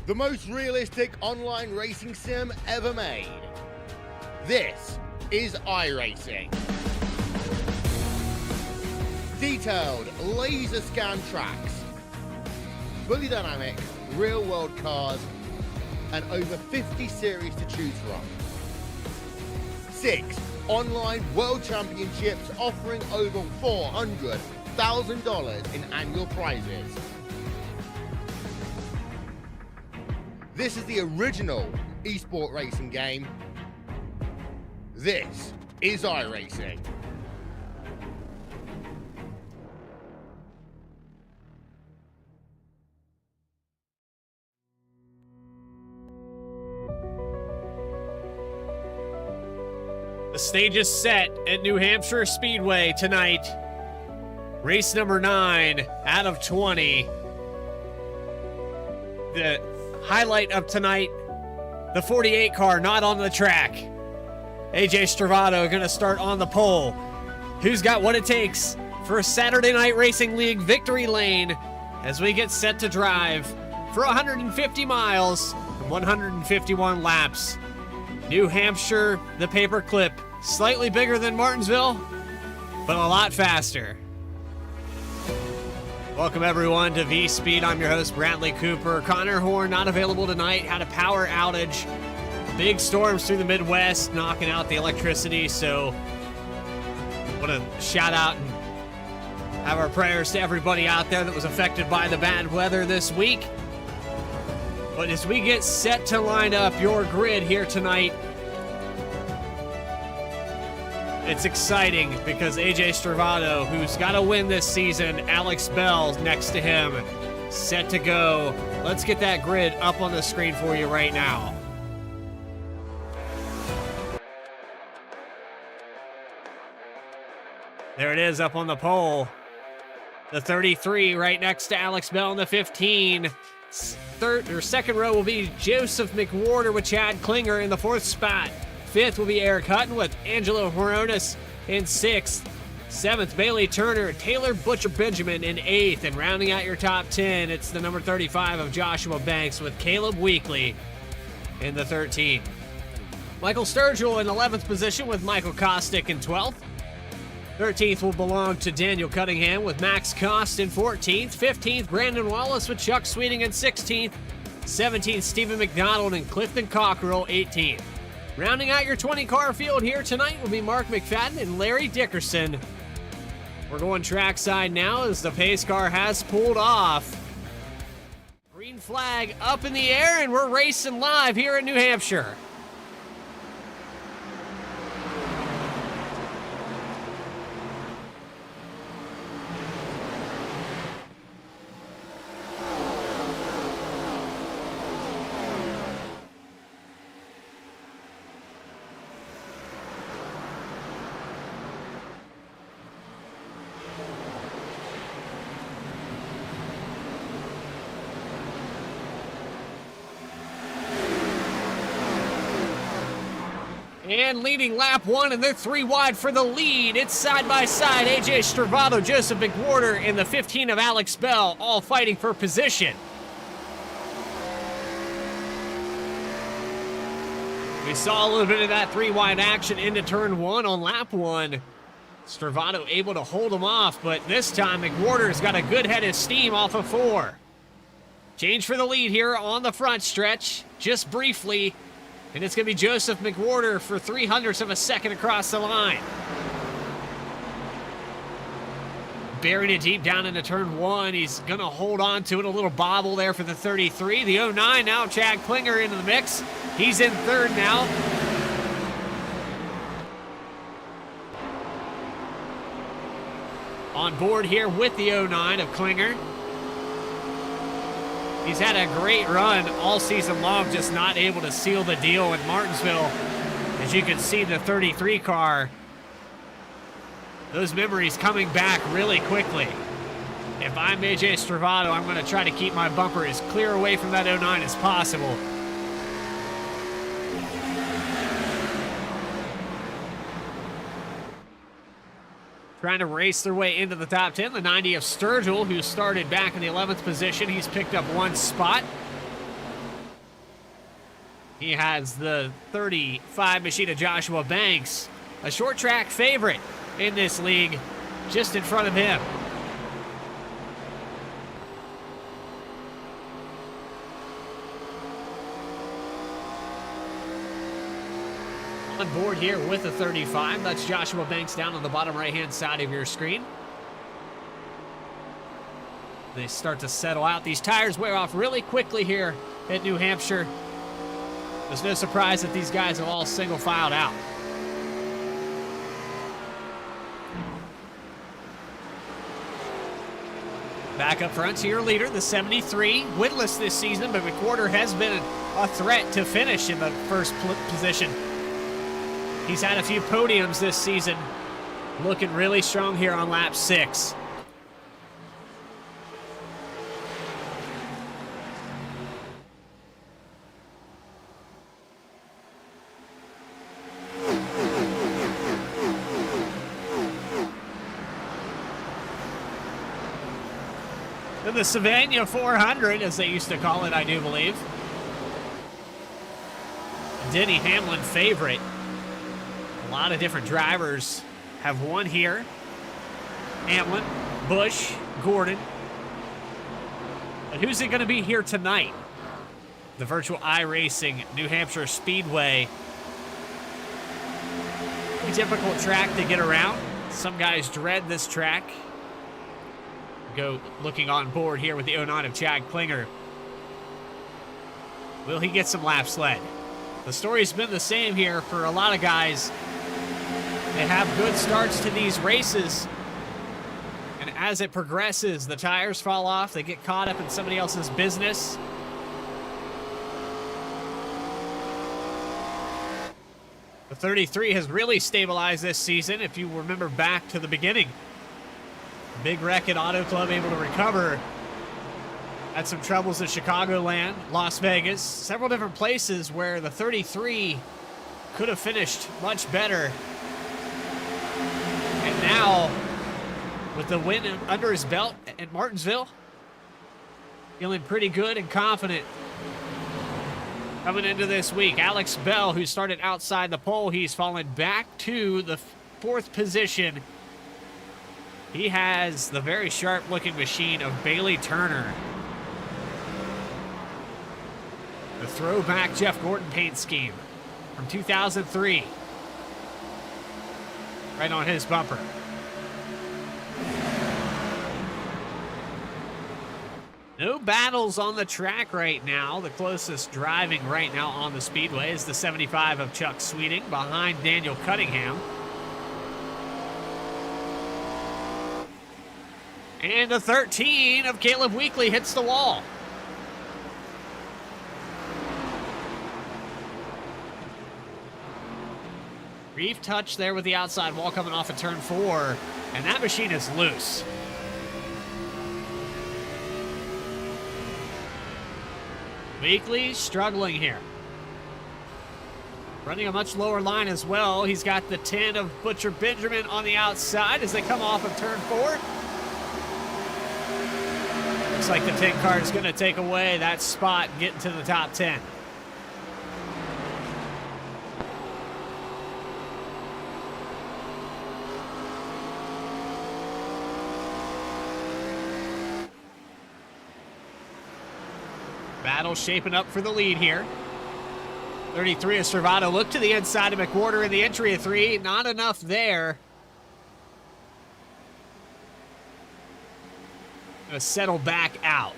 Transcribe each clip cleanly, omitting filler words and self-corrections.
the most realistic online racing sim ever made. This is iRacing. Detailed laser scan tracks, fully dynamic real world cars, and over 50 series to choose from. 6 online world championships offering over $400,000 in annual prizes. This is the original esport racing game. This is iRacing. The stage is set at New Hampshire Speedway tonight. Race number 9 out of 20. The highlight of tonight, the 48 car not on the track. AJ Stravado going to start on the pole. Who's got what it takes for a Saturday Night Racing League victory lane as we get set to drive for 150 miles and 151 laps. New Hampshire, the paperclip, slightly bigger than Martinsville, but a lot faster. Welcome everyone to V-Speed. I'm your host, Bradley Cooper. Connor Horn not available tonight, had a power outage. Big storms through the Midwest, knocking out the electricity, so I want to shout out and have our prayers to everybody out there that was affected by the bad weather this week. But as we get set to line up your grid here tonight, it's exciting because AJ Stravado, who's got to win this season, Alex Bell next to him, set to go. Let's get that grid up on the screen for you right now. There it is up on the pole. The 33 right next to Alex Bell in the 15. Second row will be Joseph McWhorter with Chad Klinger in the 4th spot. 5th will be Eric Hutton with Angelo Horonis in 6th. 7th, Bailey Turner, Taylor Butcher Benjamin in 8th. And rounding out your top 10, it's the number 35 of Joshua Banks with Caleb Weekly in the 13th. Michael Sturgill in 11th position with Michael Kostick in 12th. 13th will belong to Daniel Cunningham with Max Cost in 14th. 15th, Brandon Wallace with Chuck Sweeting in 16th. 17th, Stephen McDonald and Clifton Cockrell 18th. Rounding out your 20-car field here tonight will be Mark McFadden and Larry Dickerson. We're going trackside now as the pace car has pulled off. Green flag up in the air and we're racing live here in New Hampshire. And leading lap 1, and they're 3 wide for the lead. It's side by side. AJ Stravado, Joseph McWhorter, and the 15 of Alex Bell, all fighting for position. We saw a little bit of that 3 wide action into turn 1 on lap 1. Stravado able to hold him off, but this time McWhorter's got a good head of steam off of 4. Change for the lead here on the front stretch, just briefly. And it's going to be Joseph McWhorter for 0.03 of a second across the line. Buried it deep down into turn 1. He's going to hold on to it. A little bobble there for the 33. The 09 now, Chad Klinger into the mix. He's in 3rd now. On board here with the 09 of Klinger. He's had a great run all season long, just not able to seal the deal in Martinsville. As you can see, the 33 car, those memories coming back really quickly. If I'm AJ Stravado, I'm going to try to keep my bumper as clear away from that 09 as possible. Trying to race their way into the top 10. The 90 of Sturgill, who started back in the 11th position. He's picked up 1 spot. He has the 35 machine of Joshua Banks, a short track favorite in this league, just in front of him. On board here with the 35, that's Joshua Banks down on the bottom right-hand side of your screen. They start to settle out. These tires wear off really quickly here at New Hampshire. There's no surprise that these guys have all single filed out. Back up front to your leader, the 73, winless this season, but McWhorter has been a threat to finish in the first position. He's had a few podiums this season, looking really strong here on lap 6. The Savannah 400, as they used to call it, I do believe. Denny Hamlin favorite. A lot of different drivers have won here. Hamlin, Busch, Gordon. But who's it going to be here tonight? The Virtual iRacing New Hampshire Speedway. A difficult track to get around. Some guys dread this track. Go looking on board here with the 09 of Chad Klinger. Will he get some laps led? The story's been the same here for a lot of guys. They have good starts to these races, and as it progresses, the tires fall off, they get caught up in somebody else's business. The 33 has really stabilized this season, if you remember back to the beginning. Big wreck at Auto Club, able to recover. Had some troubles at Chicagoland, Las Vegas, several different places where the 33 could have finished much better. And now, with the win under his belt at Martinsville, feeling pretty good and confident coming into this week. Alex Bell, who started outside the pole, he's fallen back to the 4th position. He has the very sharp-looking machine of Bailey Turner. The throwback Jeff Gordon paint scheme from 2003. Right on his bumper. No battles on the track right now. The closest driving right now on the speedway is the 75 of Chuck Sweeting behind Daniel Cunningham. And the 13 of Caleb Weekly hits the wall. Brief touch there with the outside wall coming off of turn 4, and that machine is loose. Weekly struggling here. Running a much lower line as well. He's got the 10 of Butcher Benjamin on the outside as they come off of turn 4. Looks like the 10 car is going to take away that spot getting to the top 10. Battle shaping up for the lead here. 33 of Servato look to the inside of McWhorter in the entry of 3. Not enough there. Gonna settle back out.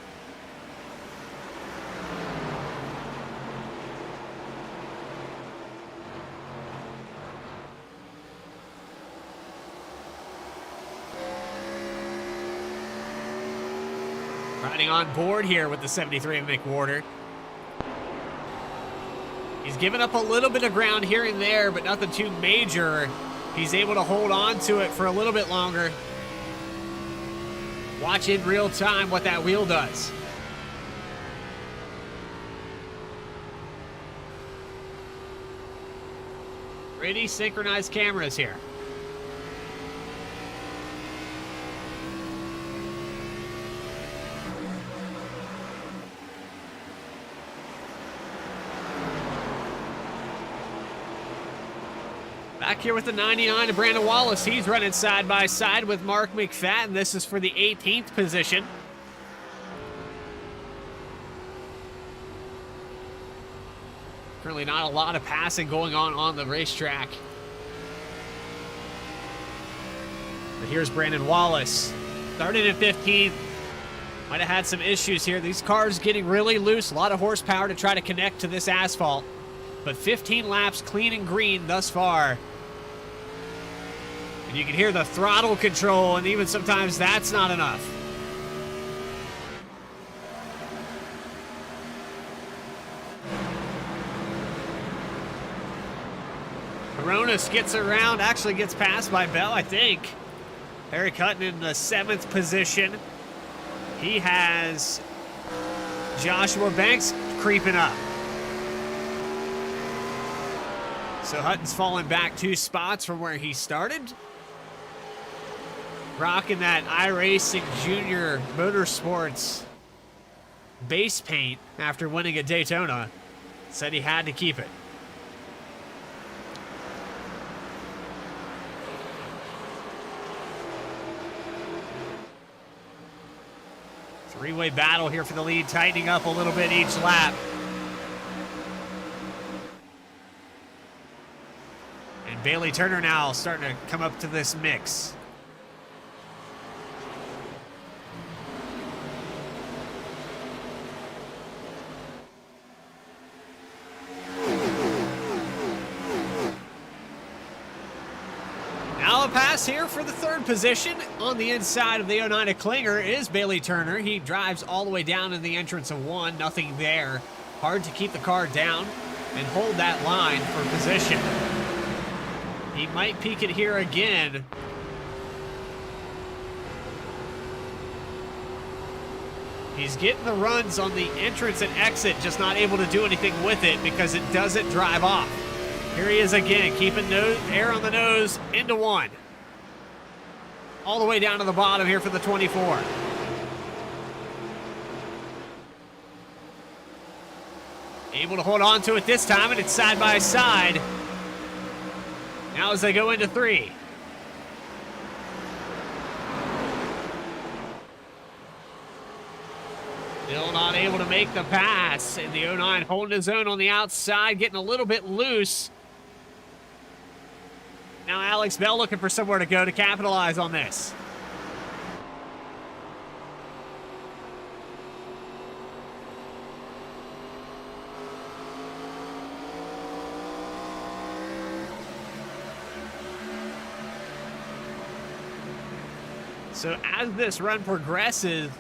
Riding on board here with the 73 of McWhorter. He's given up a little bit of ground here and there, but nothing too major. He's able to hold on to it for a little bit longer. Watch in real time what that wheel does. Pretty synchronized cameras here. Back here with the 99 of Brandon Wallace. He's running side by side with Mark McFadden. This is for the 18th position. Currently not a lot of passing going on the racetrack. But here's Brandon Wallace. Started in 15th. Might have had some issues here. These cars getting really loose. A lot of horsepower to try to connect to this asphalt. But 15 laps clean and green thus far. And you can hear the throttle control, and even sometimes that's not enough. Coronas gets around, actually gets passed by Bell, I think. Harry Cutton in the 7th position. He has Joshua Banks creeping up. So Hutton's fallen back 2 spots from where he started. Rocking that iRacing Junior Motorsports base paint after winning at Daytona. Said he had to keep it. Three-way battle here for the lead, tightening up a little bit each lap. And Bailey Turner now starting to come up to this mix. Now a pass here for the 3rd position. On the inside of the 09 of Klinger is Bailey Turner. He drives all the way down in the entrance of 1. Nothing there. Hard to keep the car down and hold that line for position. He might peak it here again. He's getting the runs on the entrance and exit, just not able to do anything with it because it doesn't drive off. Here he is again, keeping air on the nose into 1. All the way down to the bottom here for the 24. Able to hold on to it this time, and it's side by side. Now as they go into 3. Still not able to make the pass. And the 09 holding his own on the outside, getting a little bit loose. Now Alex Bell looking for somewhere to go to capitalize on this. So as this run progresses,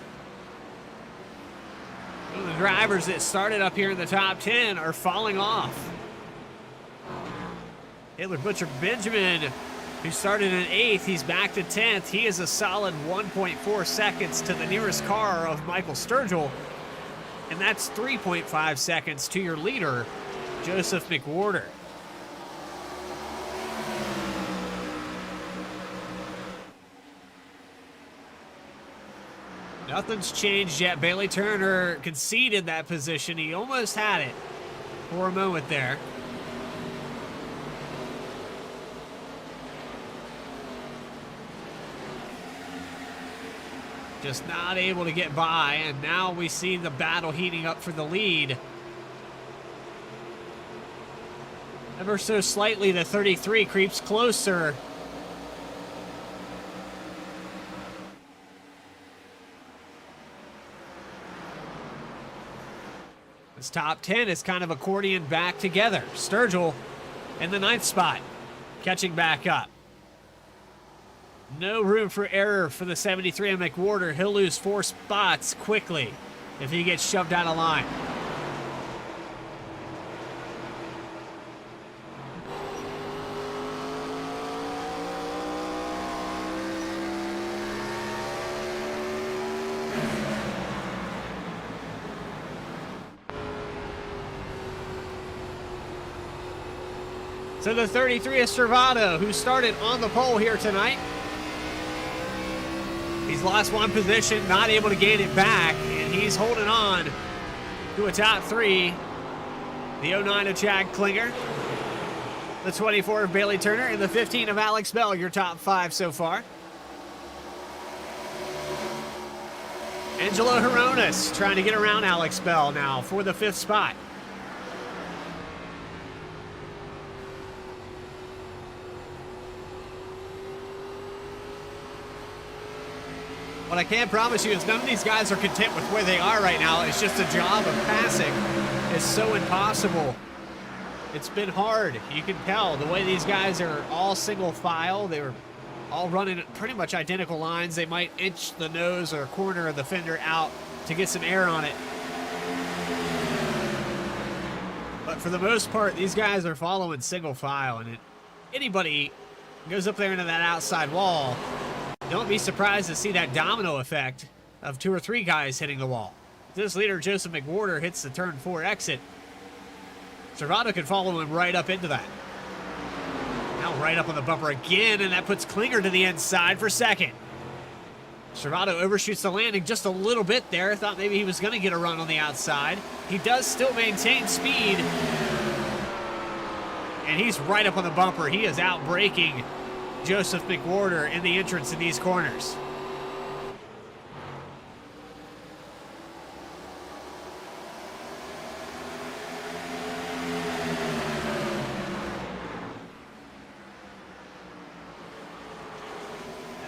the drivers that started up here in the top 10 are falling off. Hitler Butcher Benjamin, who started in 8th, he's back to 10th. He is a solid 1.4 seconds to the nearest car of Michael Sturgill, and that's 3.5 seconds to your leader, Joseph McWhorter. Nothing's changed yet. Bailey Turner conceded that position. He almost had it for a moment there. Just not able to get by, and now we see the battle heating up for the lead. Ever so slightly, the 33 creeps closer. This top 10 is kind of accordion back together. Sturgill in the 9th spot, catching back up. No room for error for the 73 of McWhorter. He'll lose 4 spots quickly if he gets shoved out of line. So the 33 is Servato, who started on the pole here tonight. He's lost 1 position, not able to gain it back, and he's holding on to a top 3. The 09 of Chad Klinger. The 24 of Bailey Turner and the 15 of Alex Bell, your top 5 so far. Angelo Hironis trying to get around Alex Bell now for the 5th spot. What I can promise you is none of these guys are content with where they are right now. It's just a job of passing is so impossible. It's been hard. You can tell the way these guys are all single file. They were all running pretty much identical lines. They might inch the nose or corner of the fender out to get some air on it. But for the most part, these guys are following single file, and anybody goes up there into that outside wall, don't be surprised to see that domino effect of 2 or 3 guys hitting the wall. This leader, Joseph McWhorter, hits the turn 4 exit. Servato can follow him right up into that. Now right up on the bumper again, and that puts Klinger to the inside for 2nd. Servato overshoots the landing just a little bit there. Thought maybe he was going to get a run on the outside. He does still maintain speed. And he's right up on the bumper. He is out braking Joseph McWhorter in the entrance in these corners.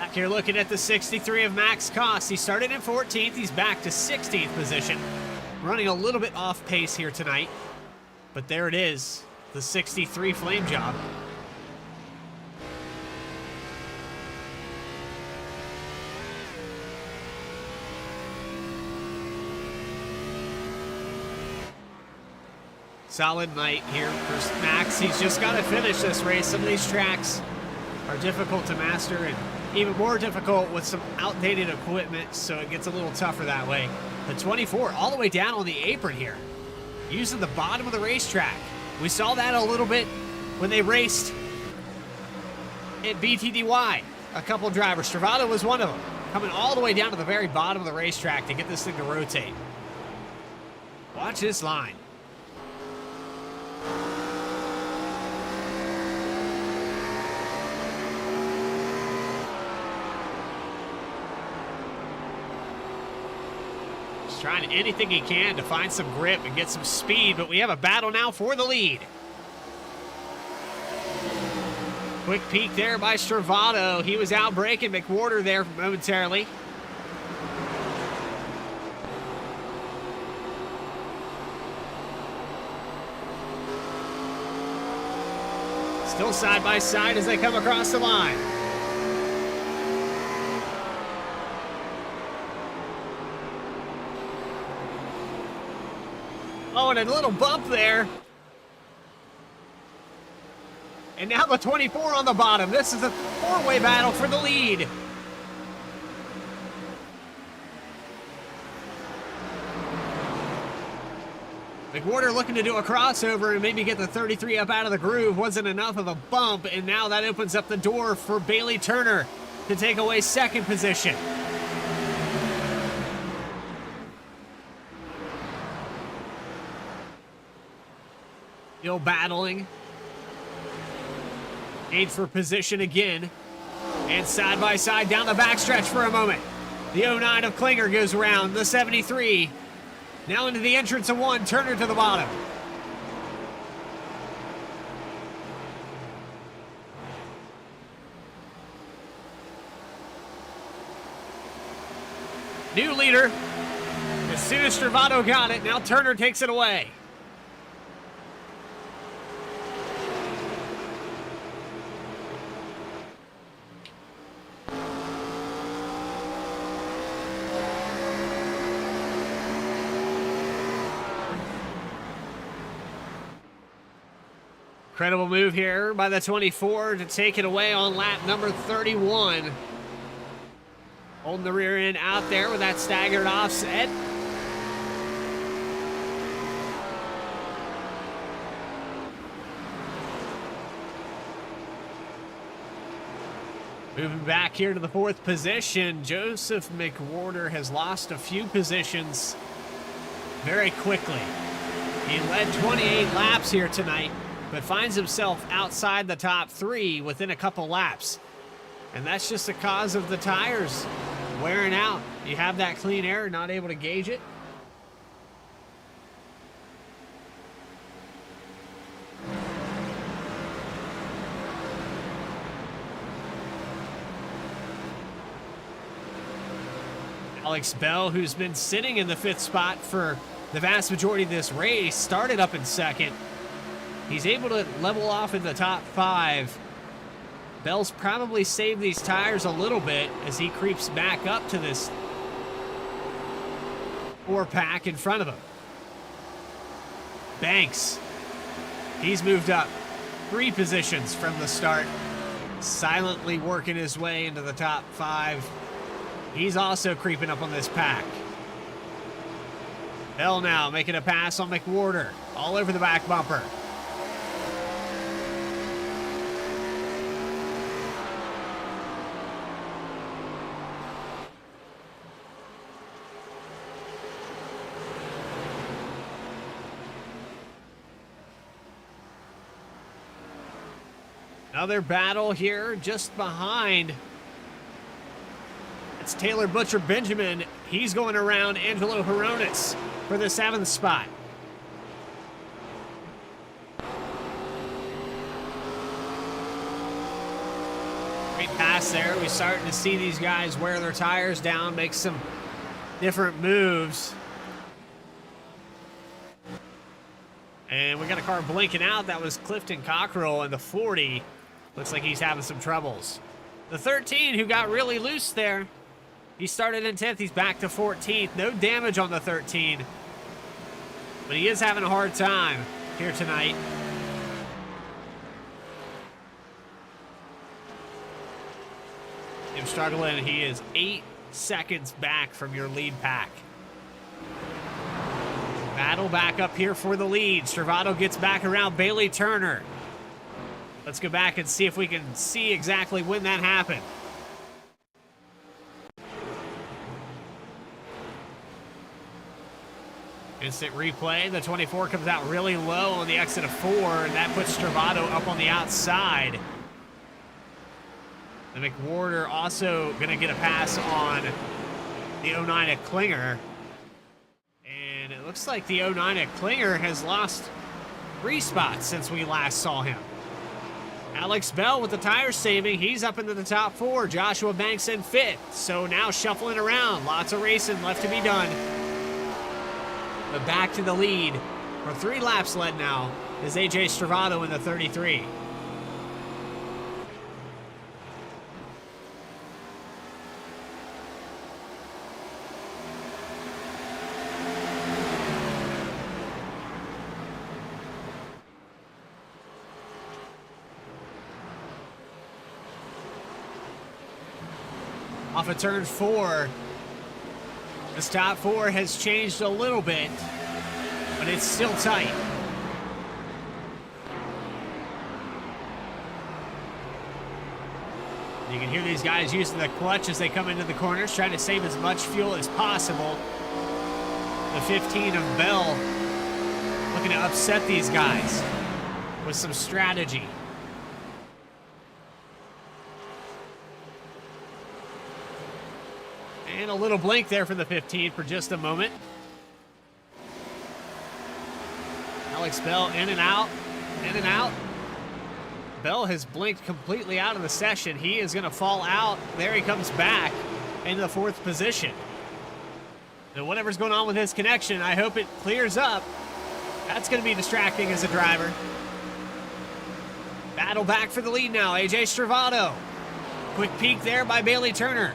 Back here looking at the 63 of Max Koss. He started in 14th. He's back to 16th position. Running a little bit off pace here tonight. But there it is, the 63 flame job. Solid night here for Max. He's just got to finish this race. Some of these tracks are difficult to master and even more difficult with some outdated equipment, so it gets a little tougher that way. The 24 all the way down on the apron here, using the bottom of the racetrack. We saw that a little bit when they raced at BTDY. A couple drivers, Servato was one of them, coming all the way down to the very bottom of the racetrack to get this thing to rotate. Watch this line. Trying anything he can to find some grip and get some speed, but we have a battle now for the lead. Quick peek there by Servato. He was out braking McWhorter there momentarily. Still side by side as they come across the line. Oh, and a little bump there. And now the 24 on the bottom. This is a 4-way battle for the lead. McWhorter looking to do a crossover and maybe get the 33 up out of the groove. Wasn't enough of a bump, and now that opens up the door for Bailey Turner to take away 2nd position. Still battling. Aimed for position again. And side by side down the backstretch for a moment. The 09 of Klinger goes around. The 73. Now into the entrance of 1. Turner to the bottom. New leader. As soon as Servato got it, now Turner takes it away. Incredible move here by the 24 to take it away on lap number 31. Holding the rear end out there with that staggered offset. Moving back here to the 4th position, Joseph McWhorter has lost a few positions very quickly. He led 28 laps here tonight. but finds himself outside the top 3 within a couple laps. And that's just the cause of the tires wearing out. You have that clean air, not able to gauge it. Alex Bell, who's been sitting in the 5th spot for the vast majority of this race, started up in 2nd. He's able to level off in the top 5. Bell's probably saved these tires a little bit as he creeps back up to this 4-pack in front of him. Banks, he's moved up 3 positions from the start, silently working his way into the top 5. He's also creeping up on this pack. Bell now making a pass on McWhorter, all over the back bumper. Another battle here just behind. It's Taylor Butcher Benjamin. He's going around Angelo Horonis for the 7th spot. Great pass there. We're starting to see these guys wear their tires down, make some different moves. And we got a car blinking out. That was Clifton Cockrell in the 40. Looks like he's having some troubles. The 13, who got really loose there. He started in 10th. He's back to 14th. No damage on the 13. But he is having a hard time here tonight. Him struggling. He is 8 seconds back from your lead pack. Battle back up here for the lead. Stravato gets back around Bailey Turner. Let's go back and see if we can see exactly when that happened. Instant replay. The 24 comes out really low on the exit of 4, and that puts Stravato up on the outside. The McWhorter also going to get a pass on the 09 at Klinger. And it looks like the 09 at Klinger has lost 3 spots since we last saw him. Alex Bell with the tire saving. He's up into the top 4. Joshua Banks in 5th. So now shuffling around. Lots of racing left to be done. But back to the lead for 3 laps led now is AJ Stravato in the 33. Off of turn 4. This top 4 has changed a little bit, but it's still tight. You can hear these guys using the clutch as they come into the corners, trying to save as much fuel as possible. The 15 of Bell looking to upset these guys with some strategy. And a little blink there for the 15 for just a moment. Alex Bell in and out, in and out. Bell has blinked completely out of the session. He is going to fall out. There he comes back into the 4th position. And whatever's going on with his connection, I hope it clears up. That's going to be distracting as a driver. Battle back for the lead now, AJ Stravato. Quick peek there by Bailey Turner.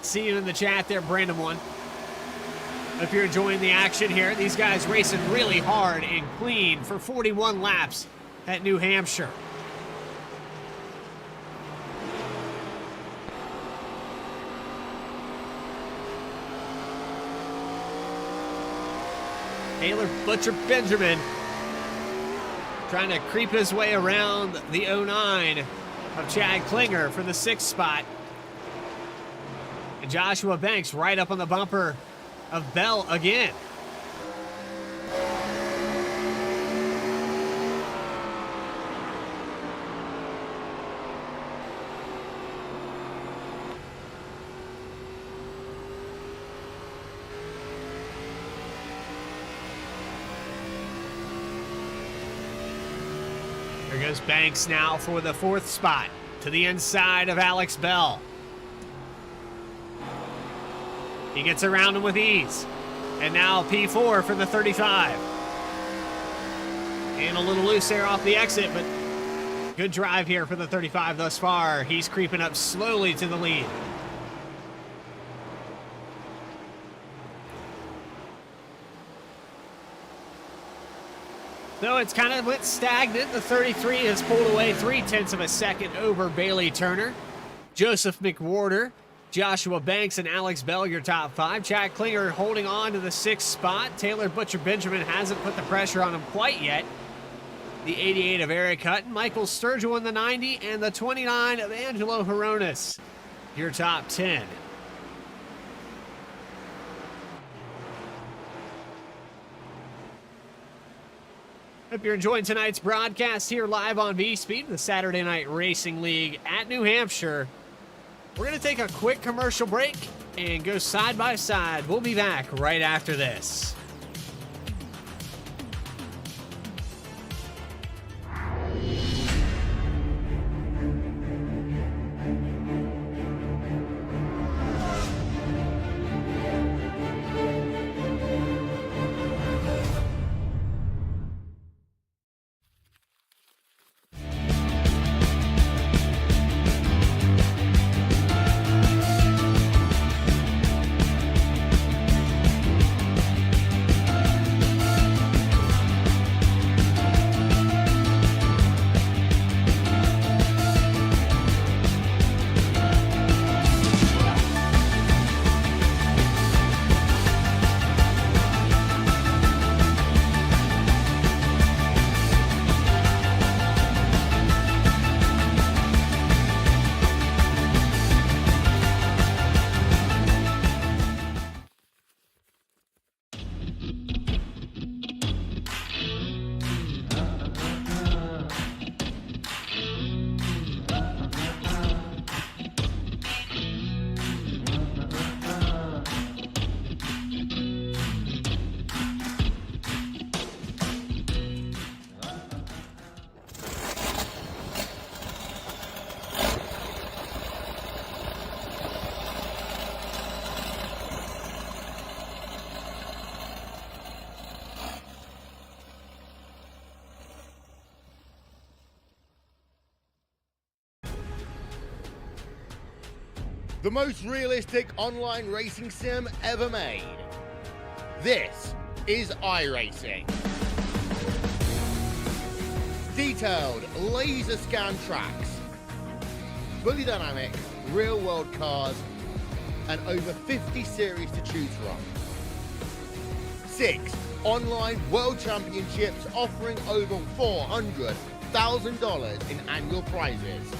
See you in the chat there, Brandon 1. Hope you're enjoying the action here. These guys racing really hard and clean for 41 laps at New Hampshire. Taylor Butcher Benjamin trying to creep his way around the 09 of Chad Klinger for the 6th spot. And Joshua Banks right up on the bumper of Bell again. There goes Banks now for the 4th spot to the inside of Alex Bell. He gets around him with ease. And now P4 for the 35. And a little loose there off the exit, but good drive here for the 35 thus far. He's creeping up slowly to the lead. So it's kind of went stagnant. The 33 has pulled away 0.3 of a second over Bailey Turner, Joseph McWhorter, Joshua Banks, and Alex Bell, your top 5. Chad Klinger holding on to the 6th spot. Taylor Butcher Benjamin hasn't put the pressure on him quite yet. The 88 of Eric Hutton, Michael Sturgill in the 90, and the 29 of Angelo Horonis, your top 10. Hope you're enjoying tonight's broadcast here live on V-Speed, the Saturday Night Racing League at New Hampshire. We're going to take a quick commercial break and go side by side. We'll be back right after this. The most realistic online racing sim ever made. This is iRacing. Detailed laser scan tracks, fully dynamic real world cars, and over 50 series to choose from. 6 online world championships offering over $400,000 in annual prizes.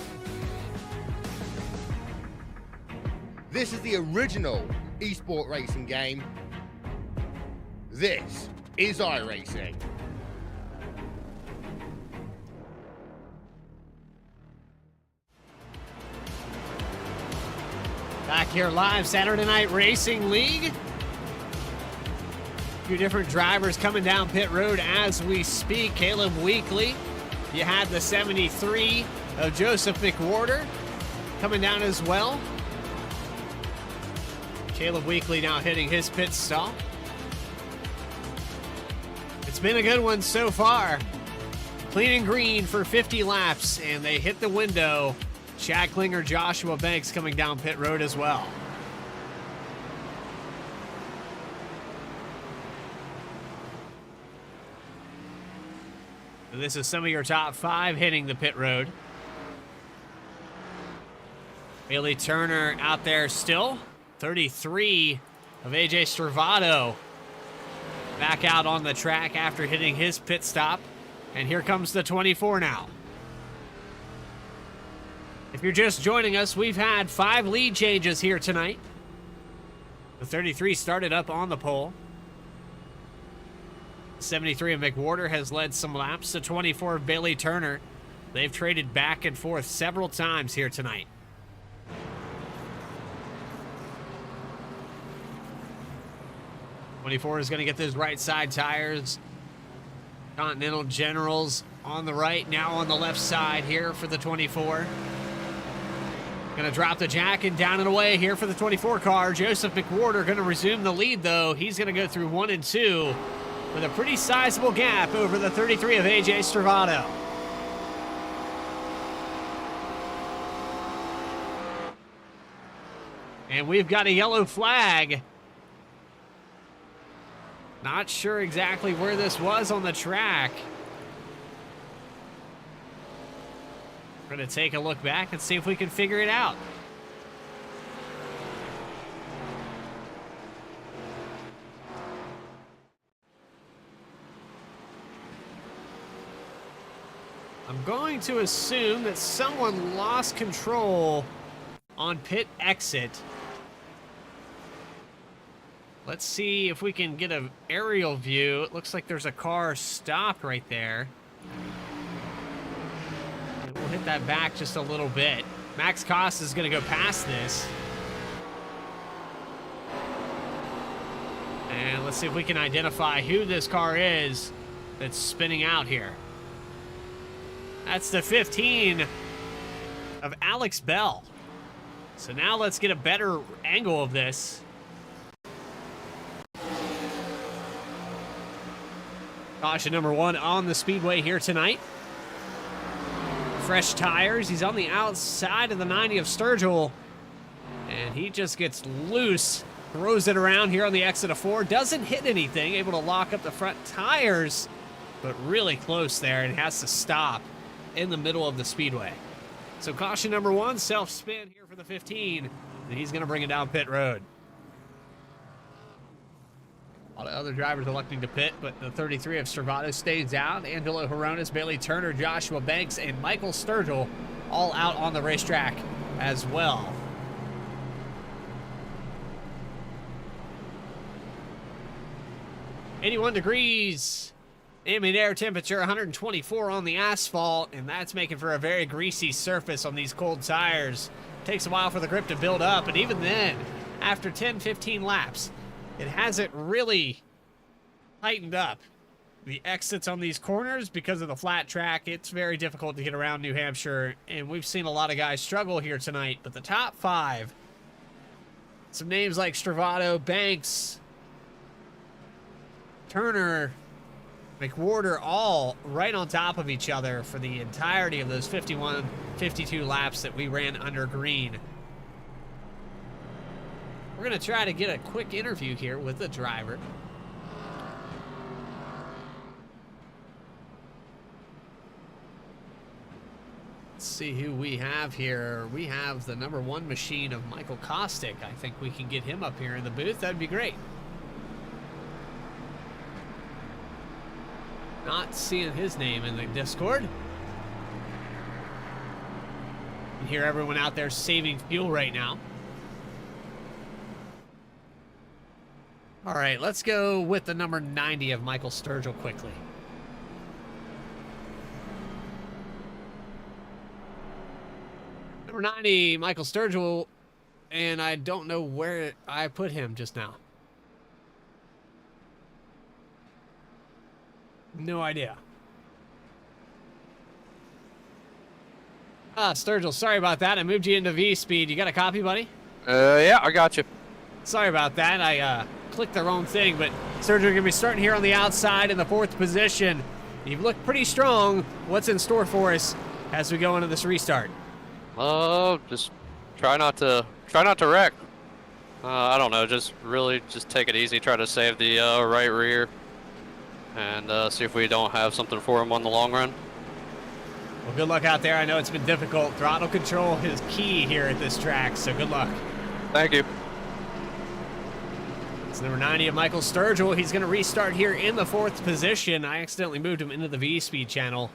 This is the original esport racing game. This is iRacing. Back here live, Saturday Night Racing League. A few different drivers coming down pit road as we speak. Caleb Weekly. You had the 73 of Joseph McWhorter coming down as well. Caleb Weekly now hitting his pit stop. It's been a good one so far. Clean and green for 50 laps, and they hit the window. Chad Klinger, Joshua Banks coming down pit road as well. And this is some of your top 5 hitting the pit road. Bailey Turner out there still. 33 of AJ Stravado back out on the track after hitting his pit stop. And here comes the 24 now. If you're just joining us, we've had 5 lead changes here tonight. The 33 started up on the pole. 73 of McWhorter has led some laps. The 24 of Bailey Turner. They've traded back and forth several times here tonight. '24 is going to get those right side tires. Continental Generals on the right, now on the left side here for the 24. Going to drop the jack and down and away here for the 24 car. Joseph McWhorter going to resume the lead, though. He's going to go through 1 and 2 with a pretty sizable gap over the 33 of AJ Stravato. And we've got a yellow flag. Not sure exactly where this was on the track. We're going to take a look back and see if we can figure it out. I'm going to assume that someone lost control on pit exit. Let's see if we can get an aerial view. It looks like there's a car stopped right there. And we'll hit that back just a little bit. Max Cost is going to go past this. And let's see if we can identify who this car is that's spinning out here. That's the 15 of Alex Bell. So now let's get a better angle of this. Caution number 1 on the speedway here tonight. Fresh tires. He's on the outside of the 90 of Sturgill. And he just gets loose. Throws it around here on the exit of 4. Doesn't hit anything. Able to lock up the front tires. But really close there and has to stop in the middle of the speedway. So caution number 1, self-spin here for the 15. And he's going to bring it down pit road. A lot of other drivers electing to pit, but the 33 of Stravato stays out. Angelo Horonis, Bailey Turner, Joshua Banks, and Michael Sturgill all out on the racetrack as well. "81 degrees. Ambient air temperature 124 on the asphalt, and that's making for a very greasy surface on these cold tires. Takes a while for the grip to build up, and even then, after 10-15 laps, it hasn't really tightened up. The exits on these corners, because of the flat track, it's very difficult to get around New Hampshire, and we've seen a lot of guys struggle here tonight. But the top 5, some names like Stravato, Banks, Turner, McWhorter, all right on top of each other for the entirety of those 51, 52 laps that we ran under green. We're going to try to get a quick interview here with the driver. Let's see who we have here. We have the number 1 machine of Michael Kostick. I think we can get him up here in the booth. That'd be great. Not seeing his name in the Discord. You can hear everyone out there saving fuel right now. All right, let's go with the number 90 of Michael Sturgill quickly. Number 90, Michael Sturgill, and I don't know where I put him just now. No idea. Sturgill, sorry about that. I moved you into V-speed. You got a copy, buddy? Yeah, I got you. Sorry about that. I clicked the wrong thing, but Sturgill going to be starting here on the outside in the 4th position. You've looked pretty strong. What's in store for us as we go into this restart? Just try not to wreck. I don't know, just take it easy. Try to save the right rear, and see if we don't have something for him on the long run. Well, good luck out there. I know it's been difficult. Throttle control is key here at this track, so good luck. Thank you. It's number 90 of Michael Sturgill. He's going to restart here in the 4th position. I accidentally moved him into the V-speed channel,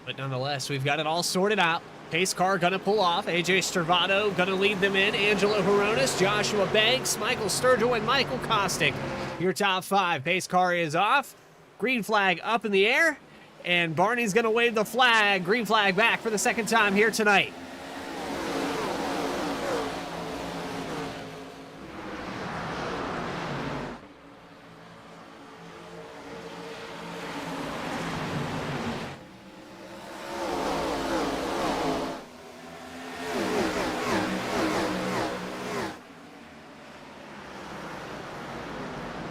but nonetheless, we've got it all sorted out. Pace car gonna pull off. AJ Stravado gonna lead them in. Angelo Horonis, Joshua Banks, Michael Sturgill, and Michael Kostick. Your top 5. Pace car is off. Green flag up in the air. And Barney's gonna wave the flag. Green flag back for the second time here tonight.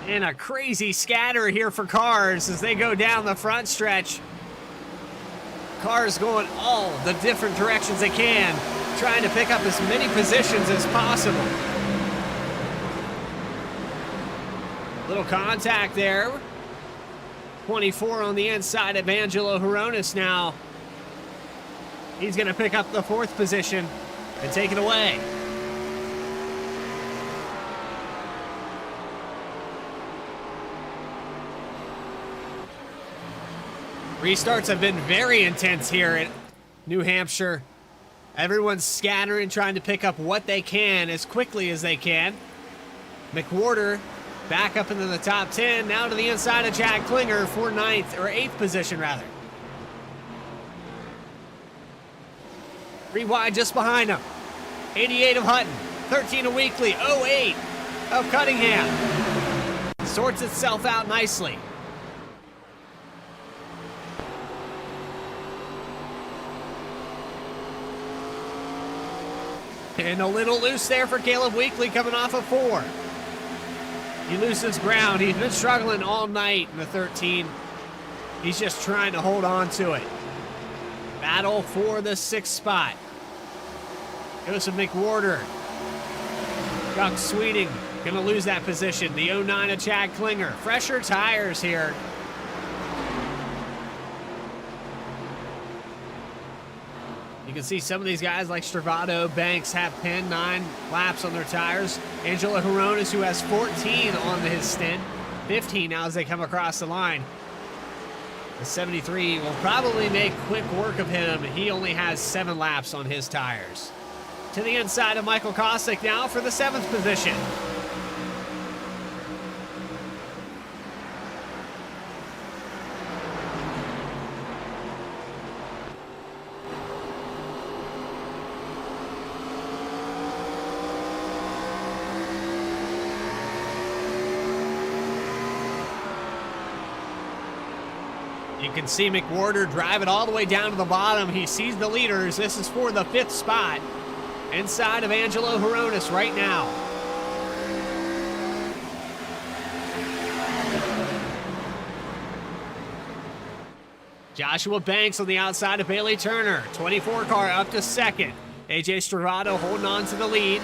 And a crazy scatter here for cars as they go down the front stretch. Cars going all the different directions they can, trying to pick up as many positions as possible. Little contact there. 24 on the inside of Angelo Horonis now. He's going to pick up the 4th position and take it away. Restarts have been very intense here at New Hampshire. Everyone's scattering, trying to pick up what they can as quickly as they can. McWhorter back up into the top 10, now to the inside of Chad Klinger for 9th, or 8th position rather. 3 wide just behind him. 88 of Hutton, 13 of Weekly, 08 of Cunningham. Sorts itself out nicely. And a little loose there for Caleb Weekly coming off of 4. He loses ground. He's been struggling all night in the 13. He's just trying to hold on to it. Battle for the 6th spot. Joseph McWhorter. Chuck Sweeting going to lose that position. The 09 of Chad Klinger. Fresher tires here. You can see some of these guys like Stravado, Banks have 9 laps on their tires. Angelo Horonis, who has 14 on his stint, 15 now as they come across the line. The 73 will probably make quick work of him. He only has 7 laps on his tires. To the inside of Michael Kostick now for the 7th position. You can see McWhorter drive it all the way down to the bottom. He sees the leaders. This is for the 5th spot. Inside of Angelo Horonis right now. Joshua Banks on the outside of Bailey Turner. 24 car up to 2nd. AJ Stravado holding on to the lead.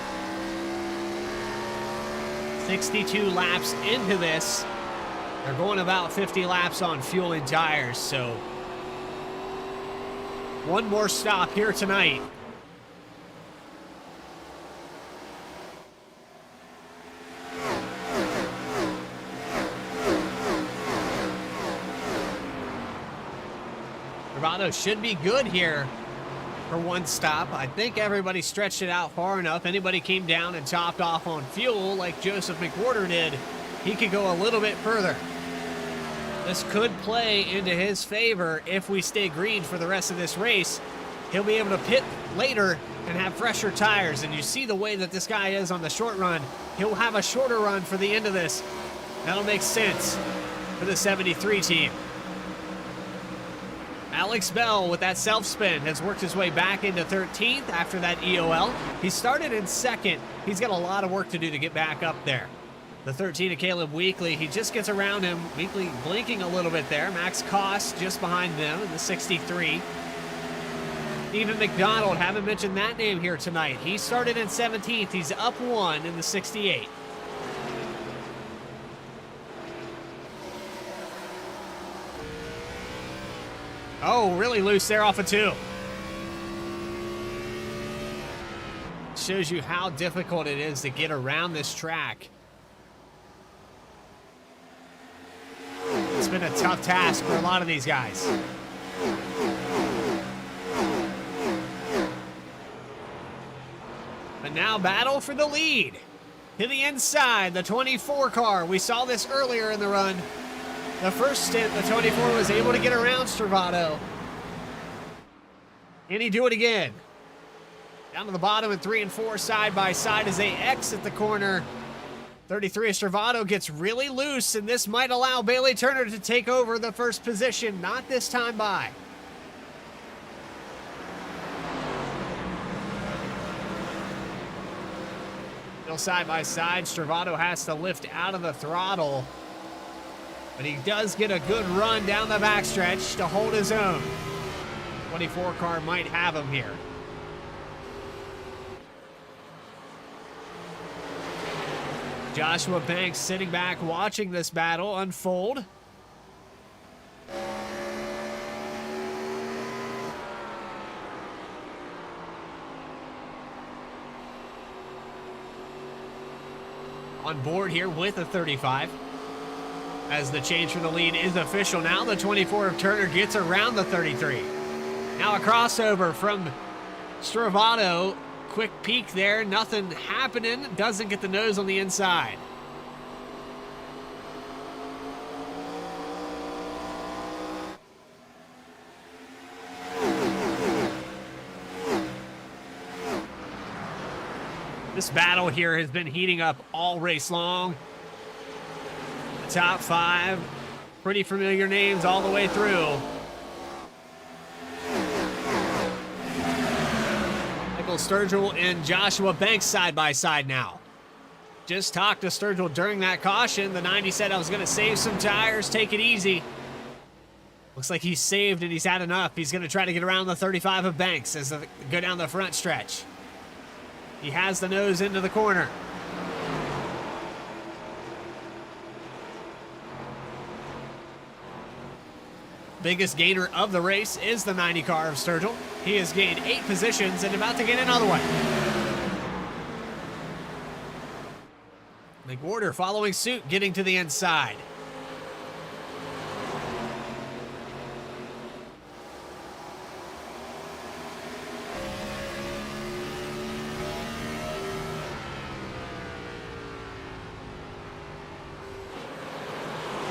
62 laps into this. They're going about 50 laps on fuel and tires, so one more stop here tonight. Stravado should be good here for one stop. I think everybody stretched it out far enough. Anybody came down and topped off on fuel like Joseph McWhorter did, he could go a little bit further. This could play into his favor if we stay green for the rest of this race. He'll be able to pit later and have fresher tires. And you see the way that this guy is on the short run. He'll have a shorter run for the end of this. That'll make sense for the 73 team. Alex Bell with that self-spin has worked his way back into 13th after that EOL. He started in 2nd. He's got a lot of work to do to get back up there. The 13 of Caleb Weekly, he just gets around him. Weekly blinking a little bit there. Max Koss just behind them in the 63. Stephen McDonald, haven't mentioned that name here tonight. He started in 17th. He's up 1 in the 68. Oh, really loose there off of 2. Shows you how difficult it is to get around this track. It's been a tough task for a lot of these guys. But now battle for the lead. To the inside, the 24 car. We saw this earlier in the run. The first stint, the 24 was able to get around Stravato. Can he do it again? Down to the bottom in 3 and 4 side by side as they exit the corner. 33 Stravato gets really loose, and this might allow Bailey Turner to take over the first position. Not this time by. Still side by side. Stravato has to lift out of the throttle. But he does get a good run down the backstretch to hold his own. 24 car might have him here. Joshua Banks sitting back watching this battle unfold. On board here with a 35. As the change for the lead is official now, the 24 of Turner gets around the 33. Now a crossover from Stravato. Quick peek there, nothing happening. Doesn't get the nose on the inside. This battle here has been heating up all race long. The top 5, pretty familiar names all the way through. Michael Sturgill and Joshua Banks side by side now. Just talked to Sturgill during that caution. The 90 said, I was going to save some tires, take it easy. Looks like he's saved and he's had enough. He's going to try to get around the 35 of Banks as they go down the front stretch. He has the nose into the corner. Biggest gainer of the race is the 90 car of Sturgill. He has gained 8 positions and about to get another one. McWhorter following suit, getting to the inside.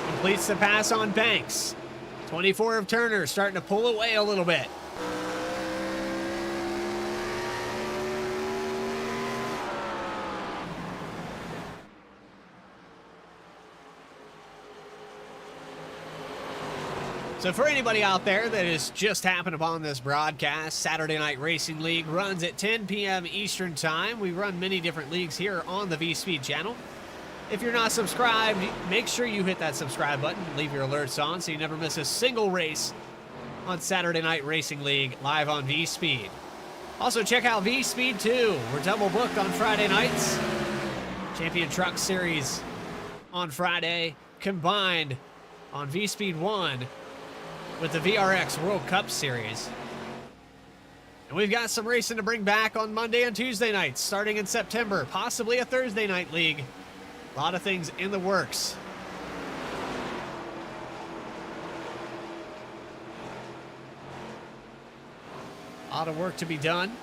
Completes the pass on Banks. 24 of Turner starting to pull away a little bit. So for anybody out there that has just happened upon this broadcast, Saturday Night Racing League runs at 10 p.m. Eastern Time. We run many different leagues here on the V-Speed channel. If you're not subscribed, make sure you hit that subscribe button, leave your alerts on so you never miss a single race on Saturday Night Racing League live on V-Speed. Also check out V-Speed 2. We're double booked on Friday nights. Champion Truck Series on Friday, combined on V-Speed 1 with the VRX World Cup Series. And we've got some racing to bring back on Monday and Tuesday nights starting in September, possibly a Thursday night league. A lot of things in the works. A lot of work to be done.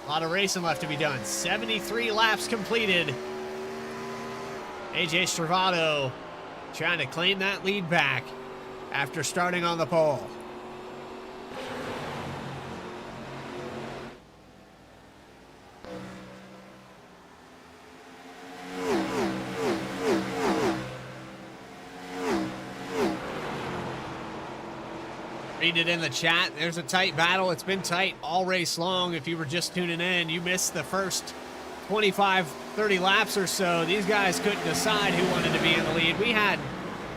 A lot of racing left to be done. 73 laps completed. AJ Stravato trying to claim that lead back after starting on the pole. Read it in the chat. There's a tight battle. It's been tight all race long. If you were just tuning in, you missed the first 25, 30 laps or so. These guys couldn't decide who wanted to be in the lead. We had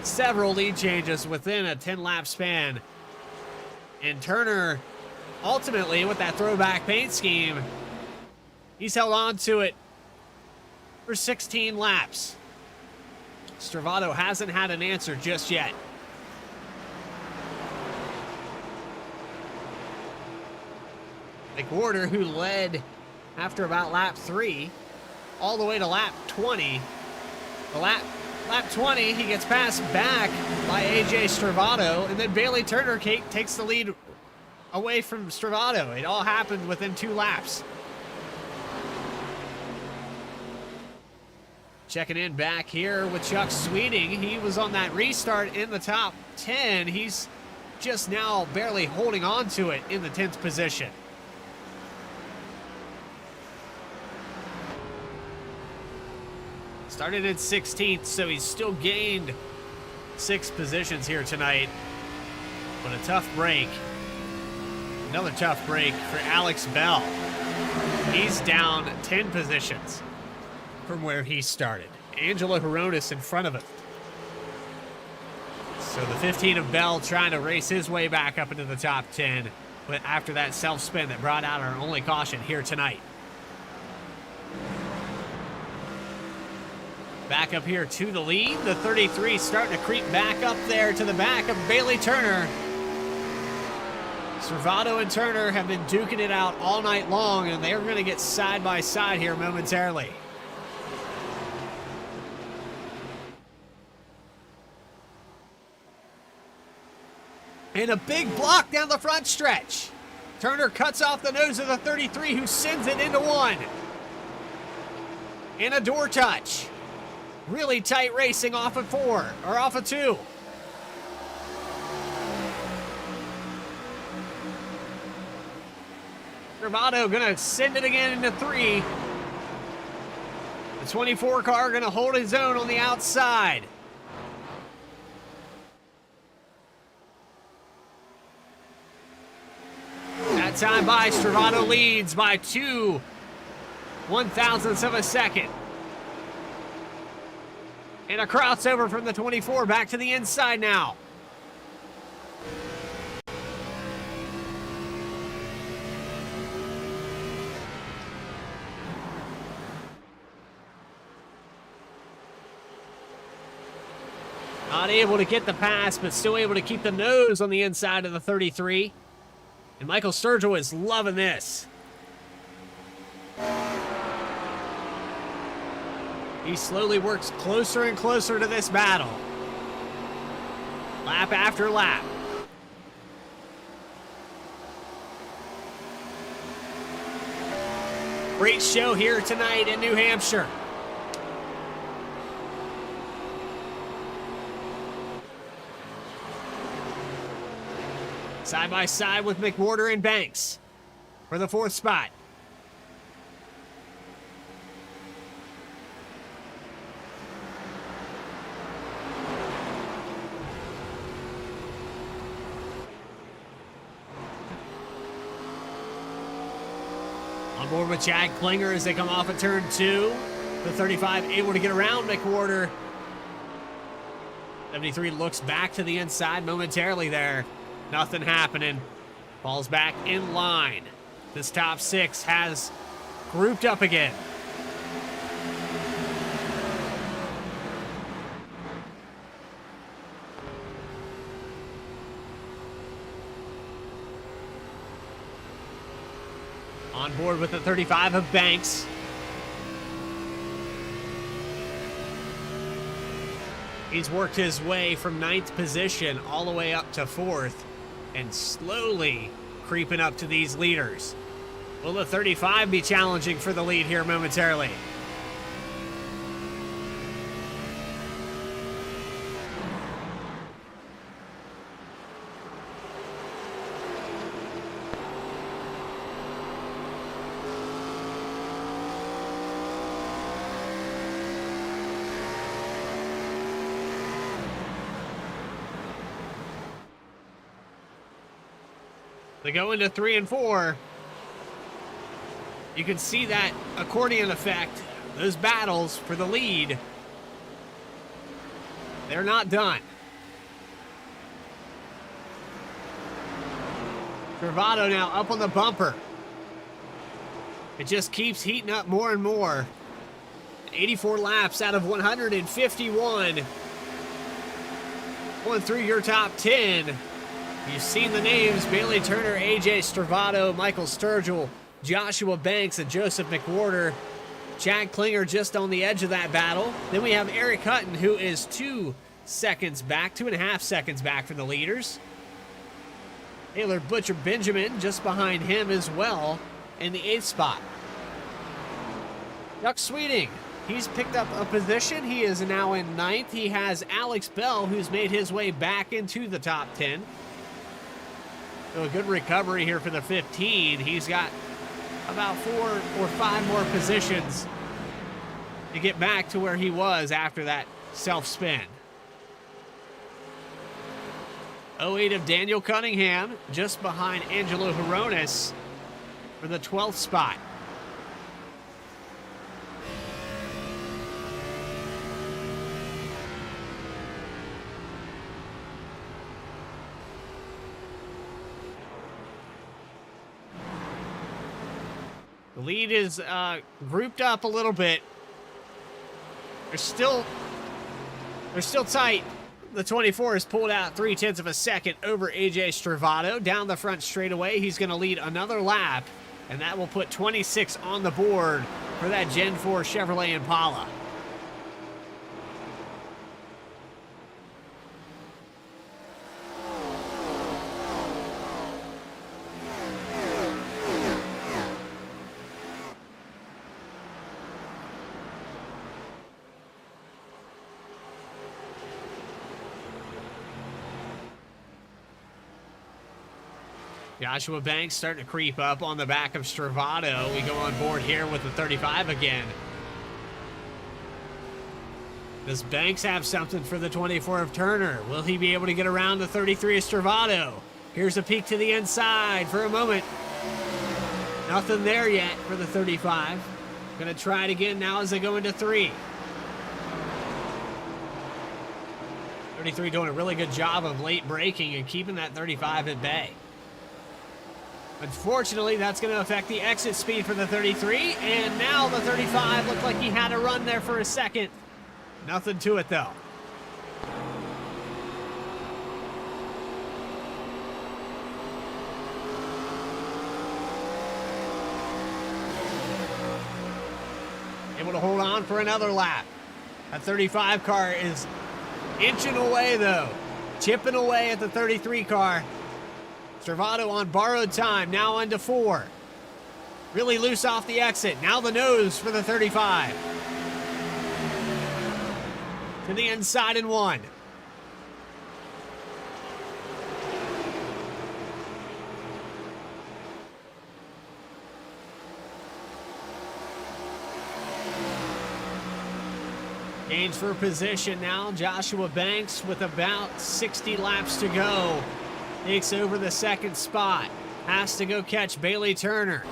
several lead changes within a 10-lap span. And Turner, ultimately, with that throwback paint scheme, he's held on to it for 16 laps. Stravato hasn't had an answer just yet. McWhorter, who led after about lap 3, all the way to lap 20. The lap 20, he gets passed back by AJ Stravato, and then Bailey Turner takes the lead away from Stravato. It all happened within 2 laps. Checking in back here with Chuck Sweeting. He was on that restart in the top 10. He's just now barely holding on to it in the 10th position. Started in 16th, so he's still gained 6 positions here tonight. But a tough break. Another tough break for Alex Bell. He's down 10 positions from where he started. Angelo Horonis in front of him. So the 15 of Bell trying to race his way back up into the top 10, but after that self-spin that brought out our only caution here tonight. Back up here to the lead. The 33 starting to creep back up there to the back of Bailey Turner. Servato and Turner have been duking it out all night long, and they're going to get side by side here momentarily. And a big block down the front stretch. Turner cuts off the nose of the 33, who sends it into 1. And a door touch. Really tight racing off of 4, or off of 2. Servato gonna send it again into 3. The 24 car gonna hold his own on the outside. That time by Servato leads by 2 1/1000ths of a second. And a crossover from the 24 back to the inside now. Not able to get the pass, but still able to keep the nose on the inside of the 33. And Michael Sturgill is loving this. He slowly works closer and closer to this battle. Lap after lap. Great show here tonight in New Hampshire. Side by side with McWhorter and Banks for the 4th spot. On board with Chad Klinger as they come off of turn 2. The 35 able to get around McWhorter. 73 looks back to the inside momentarily there. Nothing happening. Falls back in line. This top 6 has grouped up again. On board with the 35 of Banks. He's worked his way from 9th position all the way up to 4th and slowly creeping up to these leaders. Will the 35 be challenging for the lead here momentarily? They go into 3 and 4. You can see that accordion effect. Those battles for the lead, they're not done. Servato now up on the bumper. It just keeps heating up more and more. 84 laps out of 151. Going through your top 10. You've seen the names: Bailey Turner, AJ Servato, Michael Sturgill, Joshua Banks, and Joseph McWhorter. Chad Klinger just on the edge of that battle. Then we have Eric Hutton, who is 2 seconds back, 2.5 seconds back from the leaders. Taylor Butcher Benjamin just behind him as well in the 8th spot. Chuck Sweeting He's picked up a position. He is now in 9th. He has Alex Bell, who's made his way back into the top 10. So a good recovery here for the 15. He's got about 4 or 5 more positions to get back to where he was after that self-spin. 08 of Daniel Cunningham, just behind Angelo Hironis for the 12th spot. The lead is grouped up a little bit. They're still tight. The 24 is pulled out 0.3 of a second over AJ Stravato. Down the front straightaway, he's going to lead another lap, and that will put 26 on the board for that Gen 4 Chevrolet Impala. Joshua Banks starting to creep up on the back of Stravato. We go on board here with the 35 again. Does Banks have something for the 24 of Turner? Will he be able to get around the 33 of Stravato? Here's a peek to the inside for a moment. Nothing there yet for the 35. Gonna try it again now as they go into 3. 33 doing a really good job of late braking and keeping that 35 at bay. Unfortunately, that's going to affect the exit speed for the 33, and now the 35 looked like he had a run there for a second. Nothing to it, though. Able to hold on for another lap. That 35 car is inching away, though. Chipping away at the 33 car. Stravato on borrowed time, now onto 4. Really loose off the exit. Now the nose for the 35. To the inside in 1. Gains for position now. Joshua Banks with about 60 laps to go. Takes over the 2nd spot. Has to go catch Bailey Turner.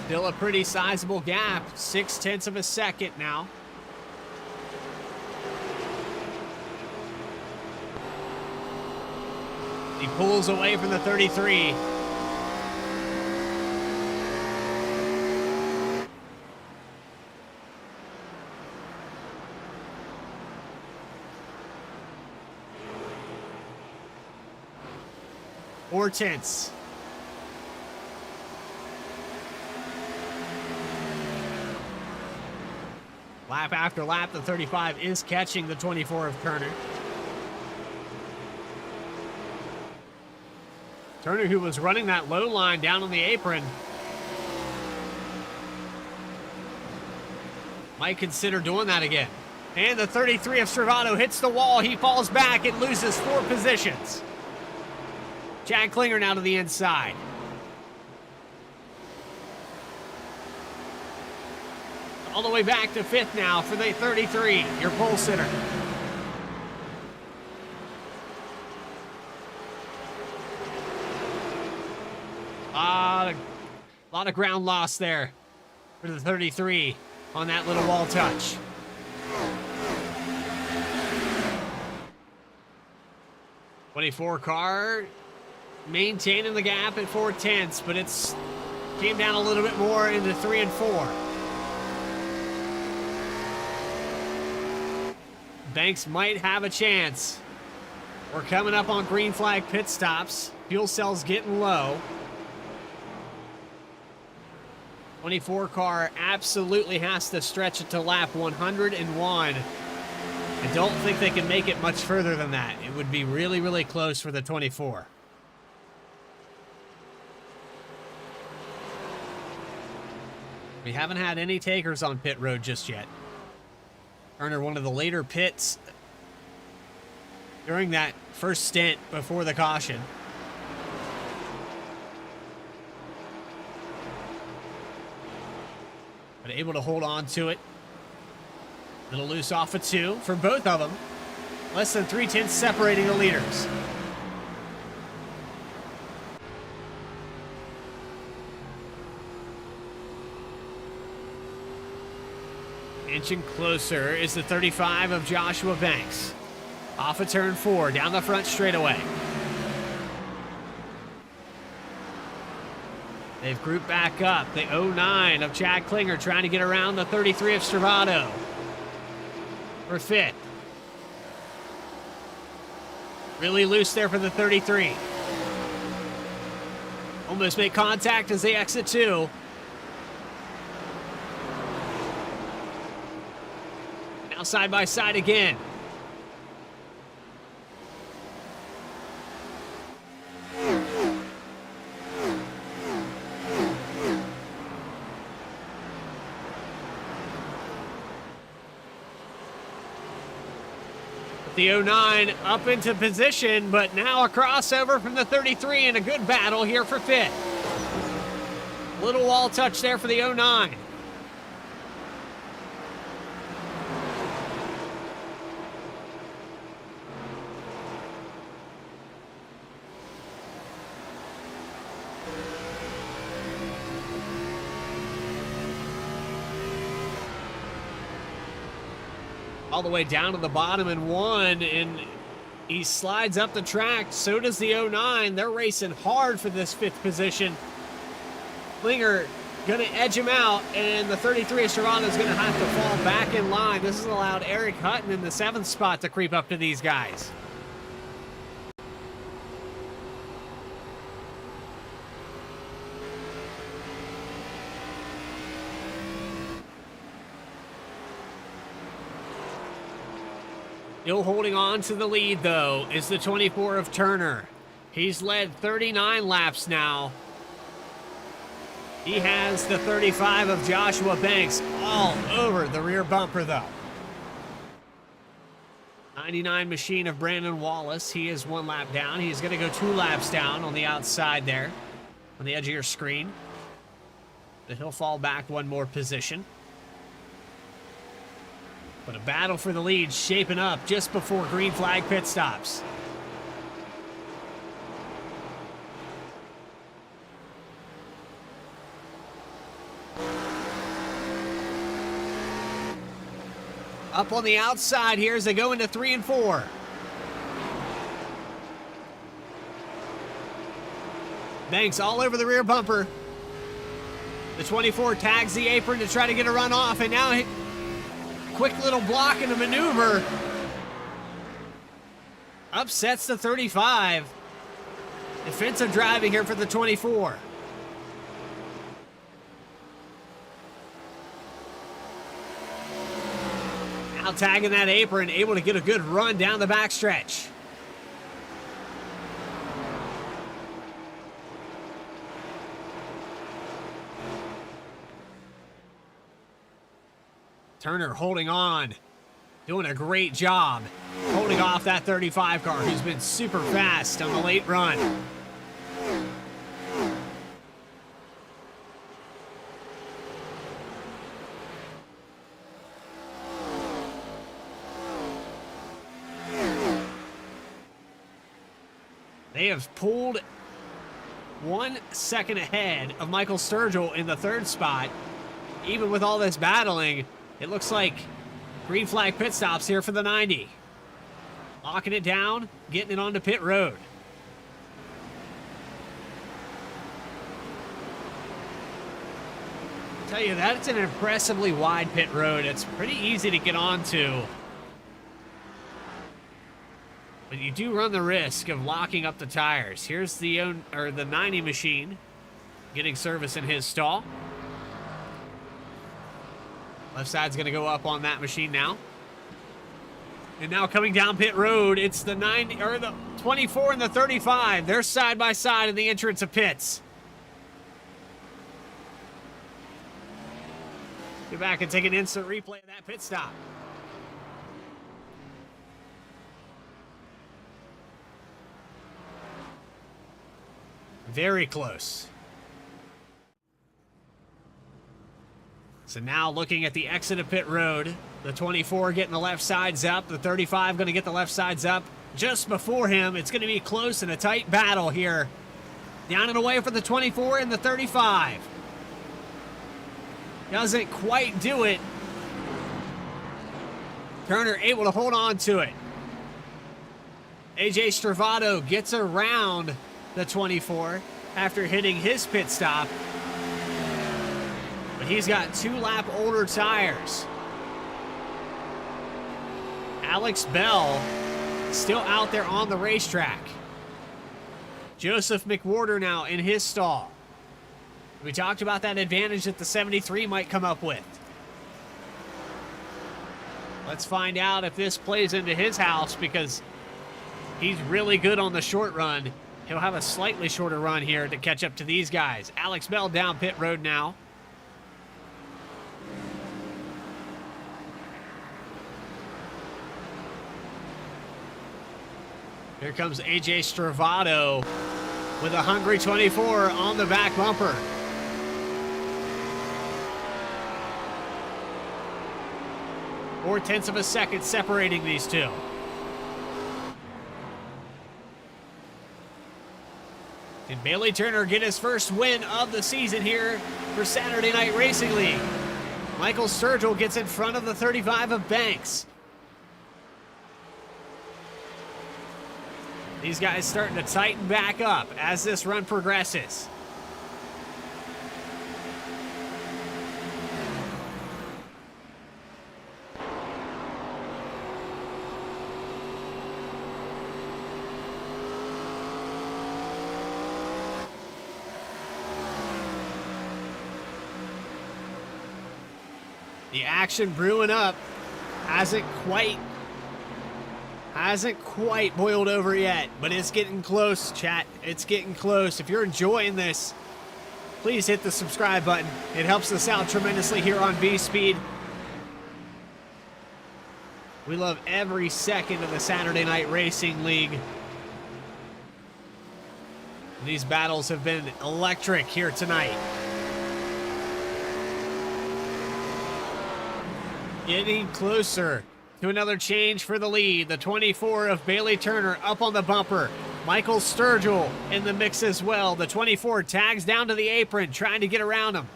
Still a pretty sizable gap. 0.6 of a second now. He pulls away from the 33. Tenths. Lap after lap, the 35 is catching the 24 of Turner. Turner, who was running that low line down on the apron, might consider doing that again. And the 33 of Stravato hits the wall. He falls back and loses 4 positions. Chad Klinger now to the inside. All the way back to 5th now for the 33, your pole sitter. A lot of ground lost there for the 33 on that little wall touch. '24 car maintaining the gap at 0.4, but it's came down a little bit more into 3 and 4. Banks might have a chance. We're coming up on green flag pit stops. Fuel cell's getting low. '24 car absolutely has to stretch it to lap 101. I don't think they can make it much further than that. It would be really, really close for the '24. We haven't had any takers on pit road just yet. Turner, one of the later pits during that first stint before the caution. But able to hold on to it. A little loose off of 2 for both of them. Less than 3/10 separating the leaders. Inching closer is the 35 of Joshua Banks. Off of turn 4, down the front straightaway. They've grouped back up. The 09 of Chad Klinger trying to get around the 33 of Stravato for 5th. Really loose there for the 33. Almost make contact as they exit 2. Now side by side again. The 09 up into position, but now a crossover from the 33 and a good battle here for 5th. Little wall touch there for the 09. All the way down to the bottom in 1, and he slides up the track. So does the 09. They're racing hard for this 5th position. Klinger going to edge him out, and the 33 of Stravato is going to have to fall back in line. This has allowed Eric Hutton in the 7th spot to creep up to these guys. Still holding on to the lead, though, is the 24 of Turner. He's led 39 laps now. He has the 35 of Joshua Banks all over the rear bumper, though. 99 machine of Brandon Wallace. He is 1 lap down. He's going to go 2 laps down on the outside there, on the edge of your screen. But he'll fall back 1 more position. But a battle for the lead shaping up just before green flag pit stops. Up on the outside here as they go into 3 and 4. Banks all over the rear bumper. The 24 tags the apron to try to get a run off, and now quick little block in the maneuver. Upsets the 35. Defensive driving here for the 24. Now tagging that apron, able to get a good run down the backstretch. Turner holding on, doing a great job holding off that 35 car who's been super fast on the late run. They have pulled 1 second ahead of Michael Sturgill in the 3rd spot. Even with all this battling, it looks like green flag pit stops here for the 90. Locking it down, getting it onto pit road. I'll tell you, that's an impressively wide pit road. It's pretty easy to get onto. But you do run the risk of locking up the tires. Here's the 90 machine getting service in his stall. Left side's going to go up on that machine now. And now coming down pit road, it's the 24 and the 35. They're side by side in the entrance of pits. Go back and take an instant replay of that pit stop. Very close. So now looking at the exit of pit road, the 24 getting the left sides up, the 35 going to get the left sides up. Just before him, it's going to be close and a tight battle here. Down and away for the 24 and the 35. Doesn't quite do it. Turner able to hold on to it. AJ Stravado gets around the 24 after hitting his pit stop. But he's got 2 lap older tires. Alex Bell still out there on the racetrack. Joseph McWhorter now in his stall. We talked about that advantage that the 73 might come up with. Let's find out if this plays into his house, because he's really good on the short run. He'll have a slightly shorter run here to catch up to these guys. Alex Bell down pit road now. Here comes AJ Stravado with a hungry 24 on the back bumper. Four-tenths of a second separating these two. Can Bailey Turner get his first win of the season here for Saturday Night Racing League? Michael Sturgill gets in front of the 35 of Banks. These guys starting to tighten back up as this run progresses. The action brewing up. Hasn't quite boiled over yet, but it's getting close, chat. It's getting close. If you're enjoying this, please hit the subscribe button. It helps us out tremendously here on V-Speed. We love every second of the Saturday Night Racing League. These battles have been electric here tonight. Getting closer to another change for the lead. The 24 of Bailey Turner up on the bumper. Michael Sturgill in the mix as well. The 24 tags down to the apron, trying to get around him.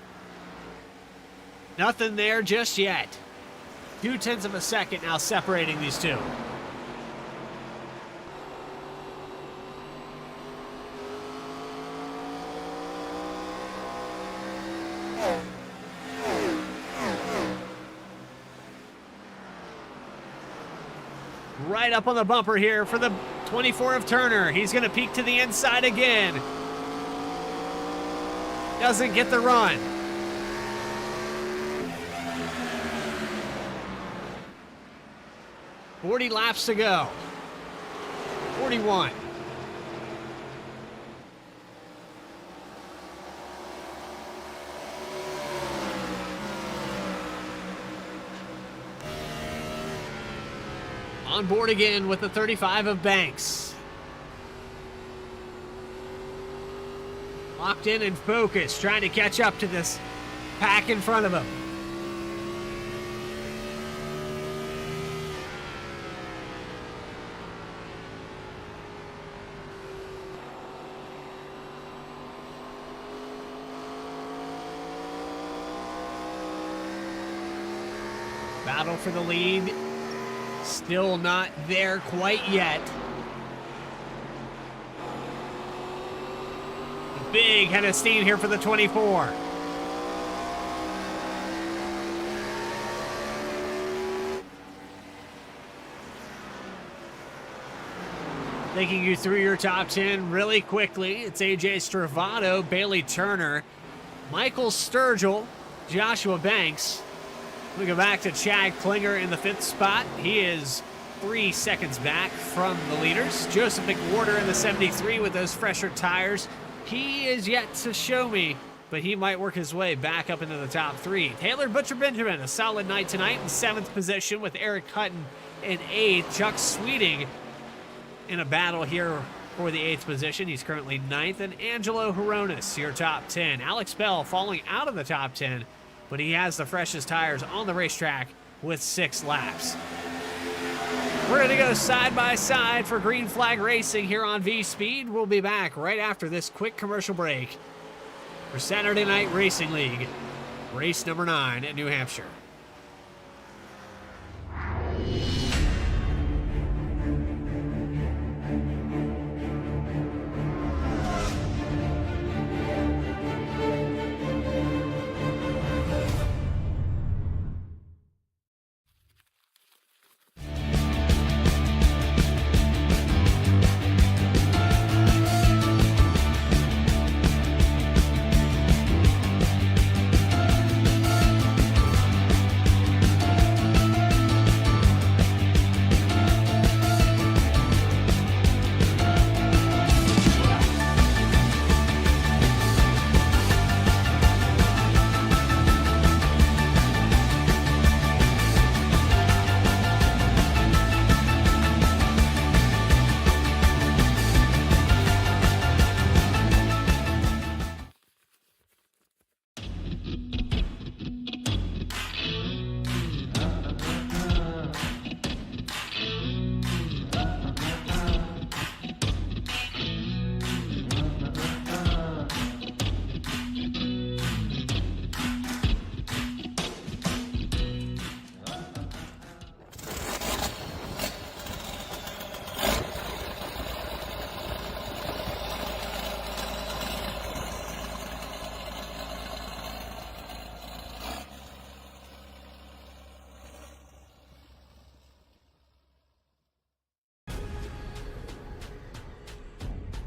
Nothing there just yet. 0.2 of a second now separating these two. Right up on the bumper here for the 24 of Turner. He's going to peek to the inside again. Doesn't get the run. $40 laps to go. 41. On board again with the 35 of Banks. Locked in and focused, trying to catch up to this pack in front of him. Battle for the lead. Still not there quite yet. A big head of steam here for the 24. Taking you through your top 10 really quickly. It's AJ Stravado, Bailey Turner, Michael Sturgill, Joshua Banks. We go back to Chad Klinger in the 5th spot. He is 3 seconds back from the leaders. Joseph McWhorter in the 73 with those fresher tires. He is yet to show me but he might work his way back up into the top 3. Taylor Butcher Benjamin, a solid night tonight in 7th position with Eric Hutton in 8th. Chuck Sweeting in a battle here for the 8th position. He's currently 9th. And Angelo Horonis, your top 10. Alex Bell falling out of the top 10, but he has the freshest tires on the racetrack with 6 laps. We're going to go side by side for Green Flag Racing here on V-Speed. We'll be back right after this quick commercial break for Saturday Night Racing League, race number 9 at New Hampshire.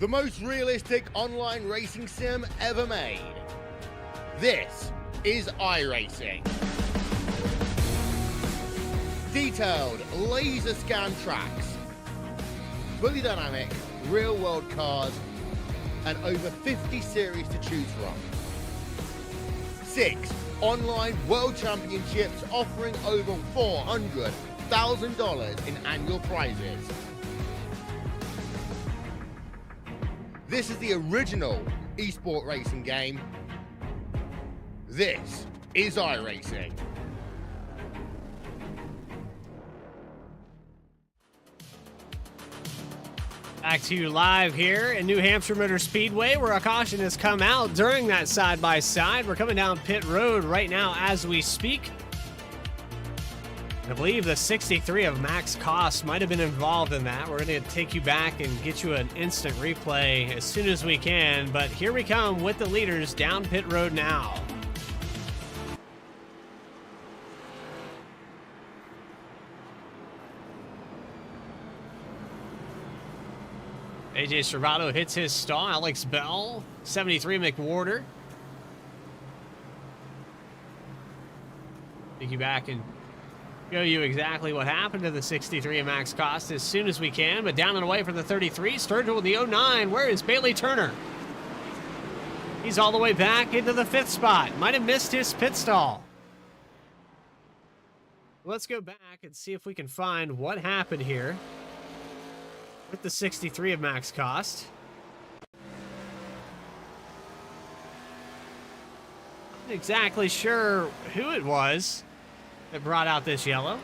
The most realistic online racing sim ever made. This is iRacing. Detailed laser scan tracks, fully dynamic real world cars, and over 50 series to choose from. 6 online world championships offering over $400,000 in annual prizes. This is the original esport racing game. This is iRacing. Back to you live here in New Hampshire Motor Speedway, where a caution has come out during that side-by-side. We're coming down pit road right now as we speak. I believe the 63 of Max Cost might have been involved in that. We're going to take you back and get you an instant replay as soon as we can. But here we come with the leaders down pit road now. AJ Servato hits his stall. Alex Bell, 73 McWhorter. Take you back and show you exactly what happened to the 63 of Max Cost as soon as we can. But down and away from the 33, Sturgill with the 09. Where is Bailey Turner? He's all the way back into the 5th spot. Might have missed his pit stall. Let's go back and see if we can find what happened here with the 63 of Max Cost. Not exactly sure who it was that brought out this yellow.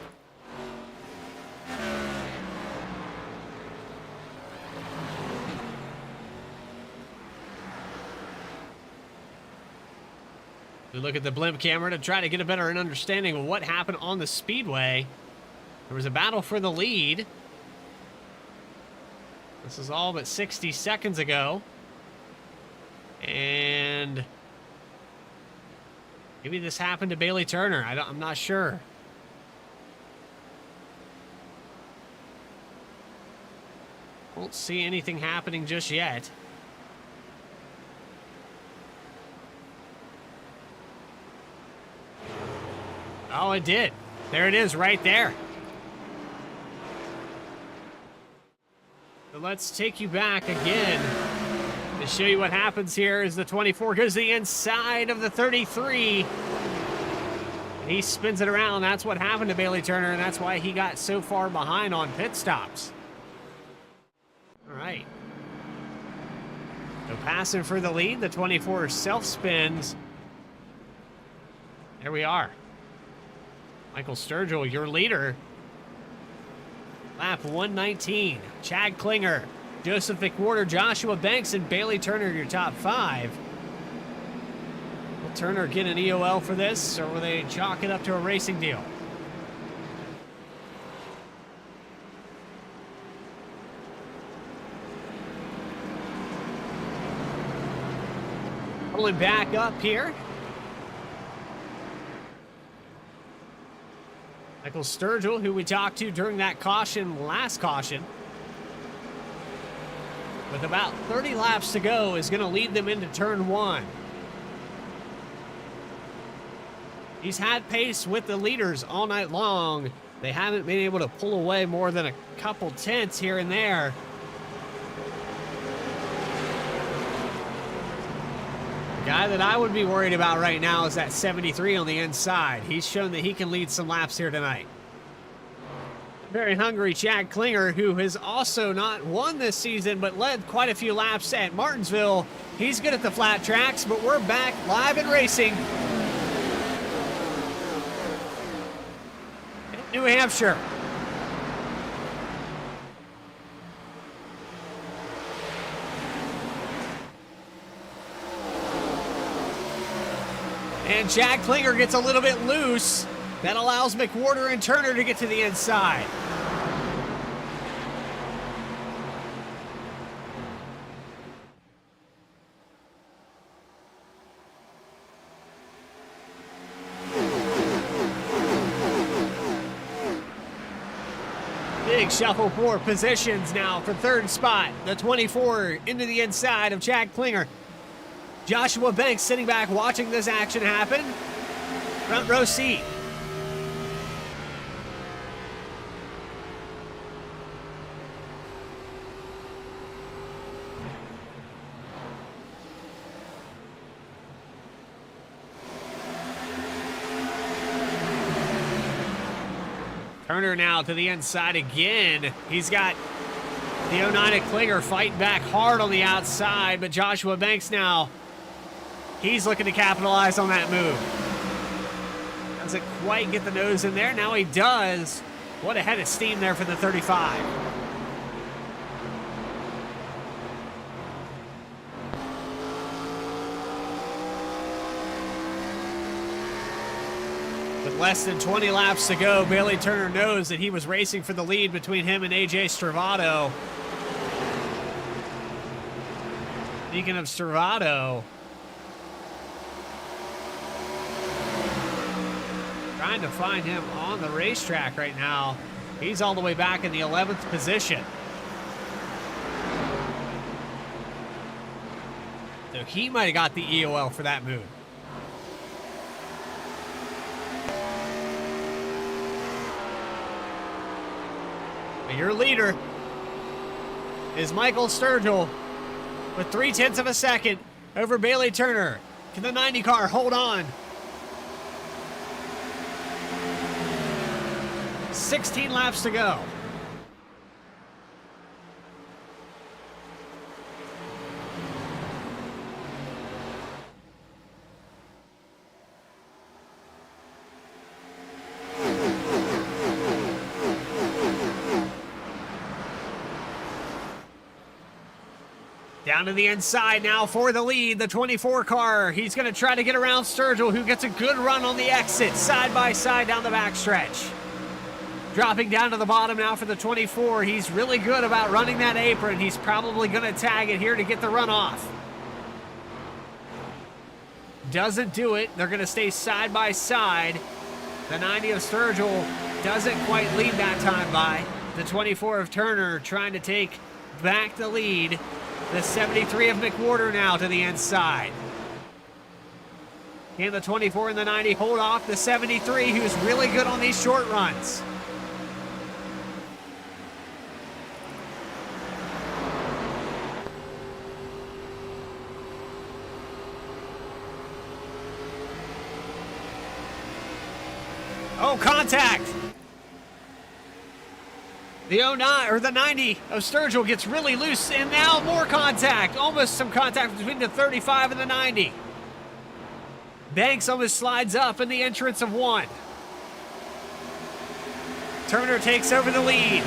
We look at the blimp camera to try to get a better understanding of what happened on the speedway. There was a battle for the lead. This is all but 60 seconds ago. And maybe this happened to Bailey Turner. I'm not sure. Won't see anything happening just yet. Oh, it did. There it is right there. So let's take you back again to show you what happens here as the 24 goes to the inside of the 33. And he spins it around. That's what happened to Bailey Turner, and that's why he got so far behind on pit stops. All right. So passing for the lead, the 24 self-spins. There we are. Michael Sturgill, your leader. Lap 119. Chad Klinger, Joseph McWhorter, Joshua Banks, and Bailey Turner, your top 5. Will Turner get an EOL for this, or will they chalk it up to a racing deal? Pulling back up here. Michael Sturgill, who we talked to during that last caution, with about 30 laps to go, is going to lead them into turn 1. He's had pace with the leaders all night long. They haven't been able to pull away more than a couple tenths here and there. The guy that I would be worried about right now is that 73 on the inside. He's shown that he can lead some laps here tonight. Very hungry Chad Klinger, who has also not won this season, but led quite a few laps at Martinsville. He's good at the flat tracks, but we're back live and racing in New Hampshire. And Chad Klinger gets a little bit loose. That allows McWhorter and Turner to get to the inside. Big shuffle for positions now for third spot. The 24 into the inside of Chad Klinger. Joshua Banks sitting back watching this action happen. Front row seat. Turner now to the inside again. He's got the 09 Klinger fighting back hard on the outside, but Joshua Banks now, he's looking to capitalize on that move. Doesn't quite get the nose in there. Now he does. What a head of steam there for the 35. With less than 20 laps to go, Bailey Turner knows that he was racing for the lead between him and AJ Stravato. Speaking of Stravato, trying to find him on the racetrack right now. He's all the way back in the 11th position. So he might have got the EOL for that move. But your leader is Michael Sturgill with 0.3 of a second over Bailey Turner. Can the 90 car hold on? 16 laps to go. Down to the inside now for the lead, the 24 car. He's going to try to get around Sturgill, who gets a good run on the exit, side by side down the backstretch. Dropping down to the bottom now for the 24. He's really good about running that apron. He's probably going to tag it here to get the run off. Doesn't do it. They're going to stay side by side. The 90 of Sturgill doesn't quite lead that time by. The 24 of Turner trying to take back the lead. The 73 of McWhorter now to the inside. Can the 24 and the 90 hold off the 73, who's really good on these short runs? Oh, contact! The 09 or the 90 of Sturgill gets really loose, and now more contact. Almost some contact between the 35 and the 90. Banks almost slides up in the entrance of 1. Turner takes over the lead.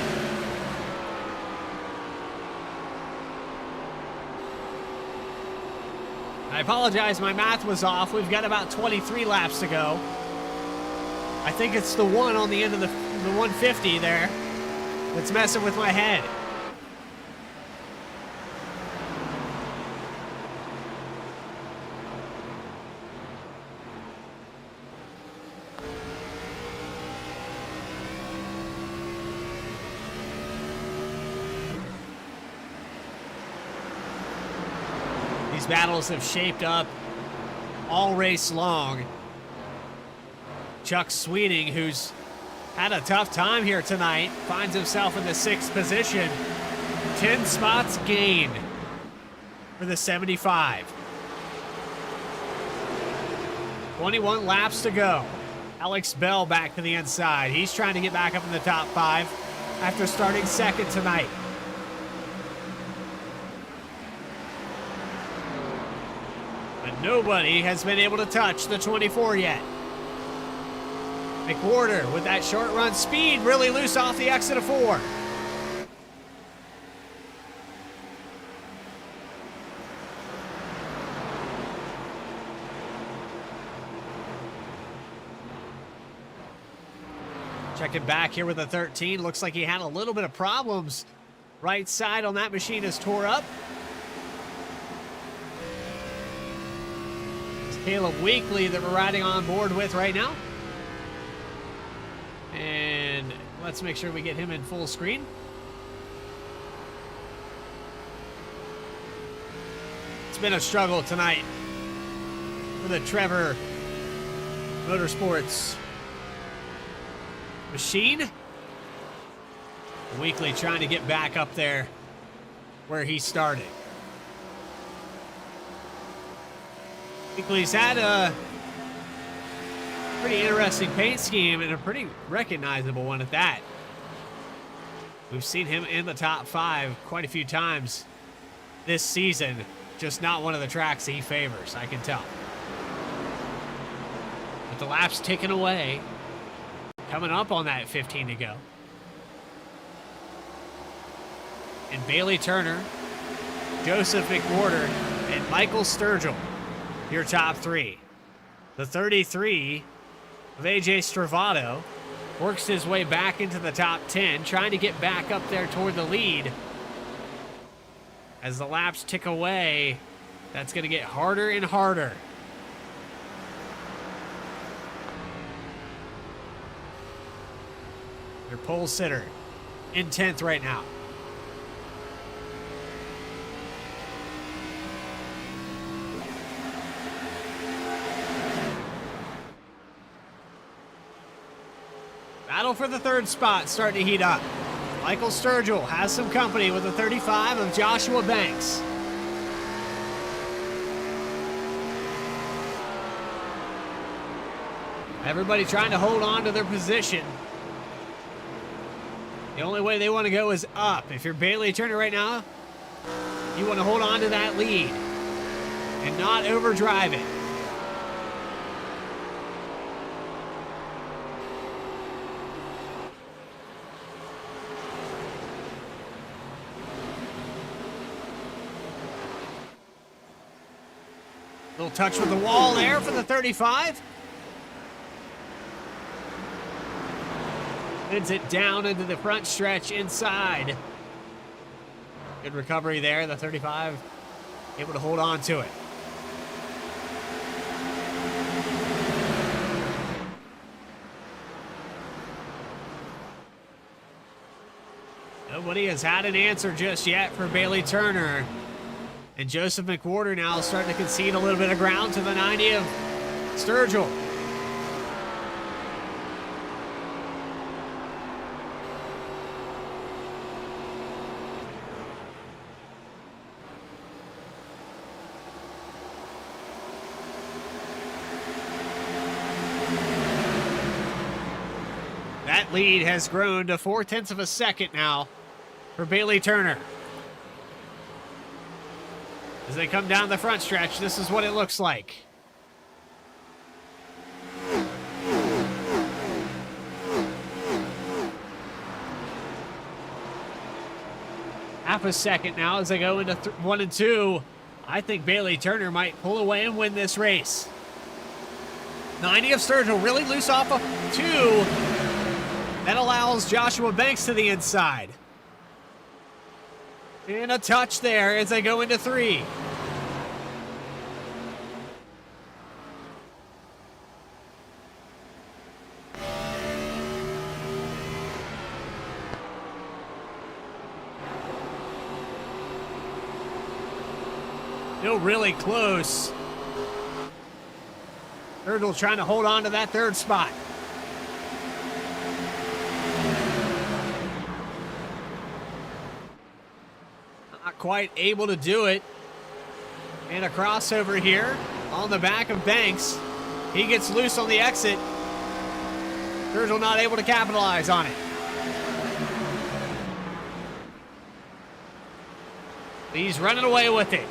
I apologize, my math was off. We've got about 23 laps to go. I think it's the 1 on the end of the 150 there that's messing with my head. These battles have shaped up all race long. Chuck Sweeting, who's had a tough time here tonight, finds himself in the 6th position. 10 spots gained for the 75. 21 laps to go. Alex Bell back to the inside. He's trying to get back up in the top 5 after starting 2nd tonight. But nobody has been able to touch the 24 yet. McWhorter with that short run speed, really loose off the exit of 4. Checking back here with the 13. Looks like he had a little bit of problems. Right side on that machine is tore up. It's Caleb Weekly that we're riding on board with right now. And let's make sure we get him in full screen. It's been a struggle tonight for the Trevor Motorsports machine. Weekly trying to get back up there where he started. Weekly's had a pretty interesting paint scheme and a pretty recognizable one at that. We've seen him in the top 5 quite a few times this season, just not one of the tracks he favors, I can tell. But the lap's ticking away, coming up on that 15 to go. And Bailey Turner, Joseph McWhorter, and Michael Sturgill, your top 3. The 33 of AJ Stravato works his way back into the top 10, trying to get back up there toward the lead. As the laps tick away, that's going to get harder and harder. Your pole sitter in 10th right now. Battle for the 3rd spot starting to heat up. Michael Sturgill has some company with the 35 of Joshua Banks. Everybody trying to hold on to their position. The only way they want to go is up. If you're Bailey Turner right now, you want to hold on to that lead and not overdrive it. Little touch with the wall there for the 35. Sends it down into the front stretch inside. Good recovery there. The 35 able to hold on to it. Nobody has had an answer just yet for Bailey Turner. And Joseph McWhorter now starting to concede a little bit of ground to the 90 of Sturgill. That lead has grown to 0.4 of a second now for Bailey Turner. As they come down the front stretch, this is what it looks like. Half a second now as they go into 1 and 2. I think Bailey Turner might pull away and win this race. 90 of Sturgill really loose off of 2. That allows Joshua Banks to the inside. And a touch there as they go into 3. Still really close. Sturgill trying to hold on to that 3rd spot. Not quite able to do it. And a crossover here on the back of Banks. He gets loose on the exit. Sturgill not able to capitalize on it. He's running away with it.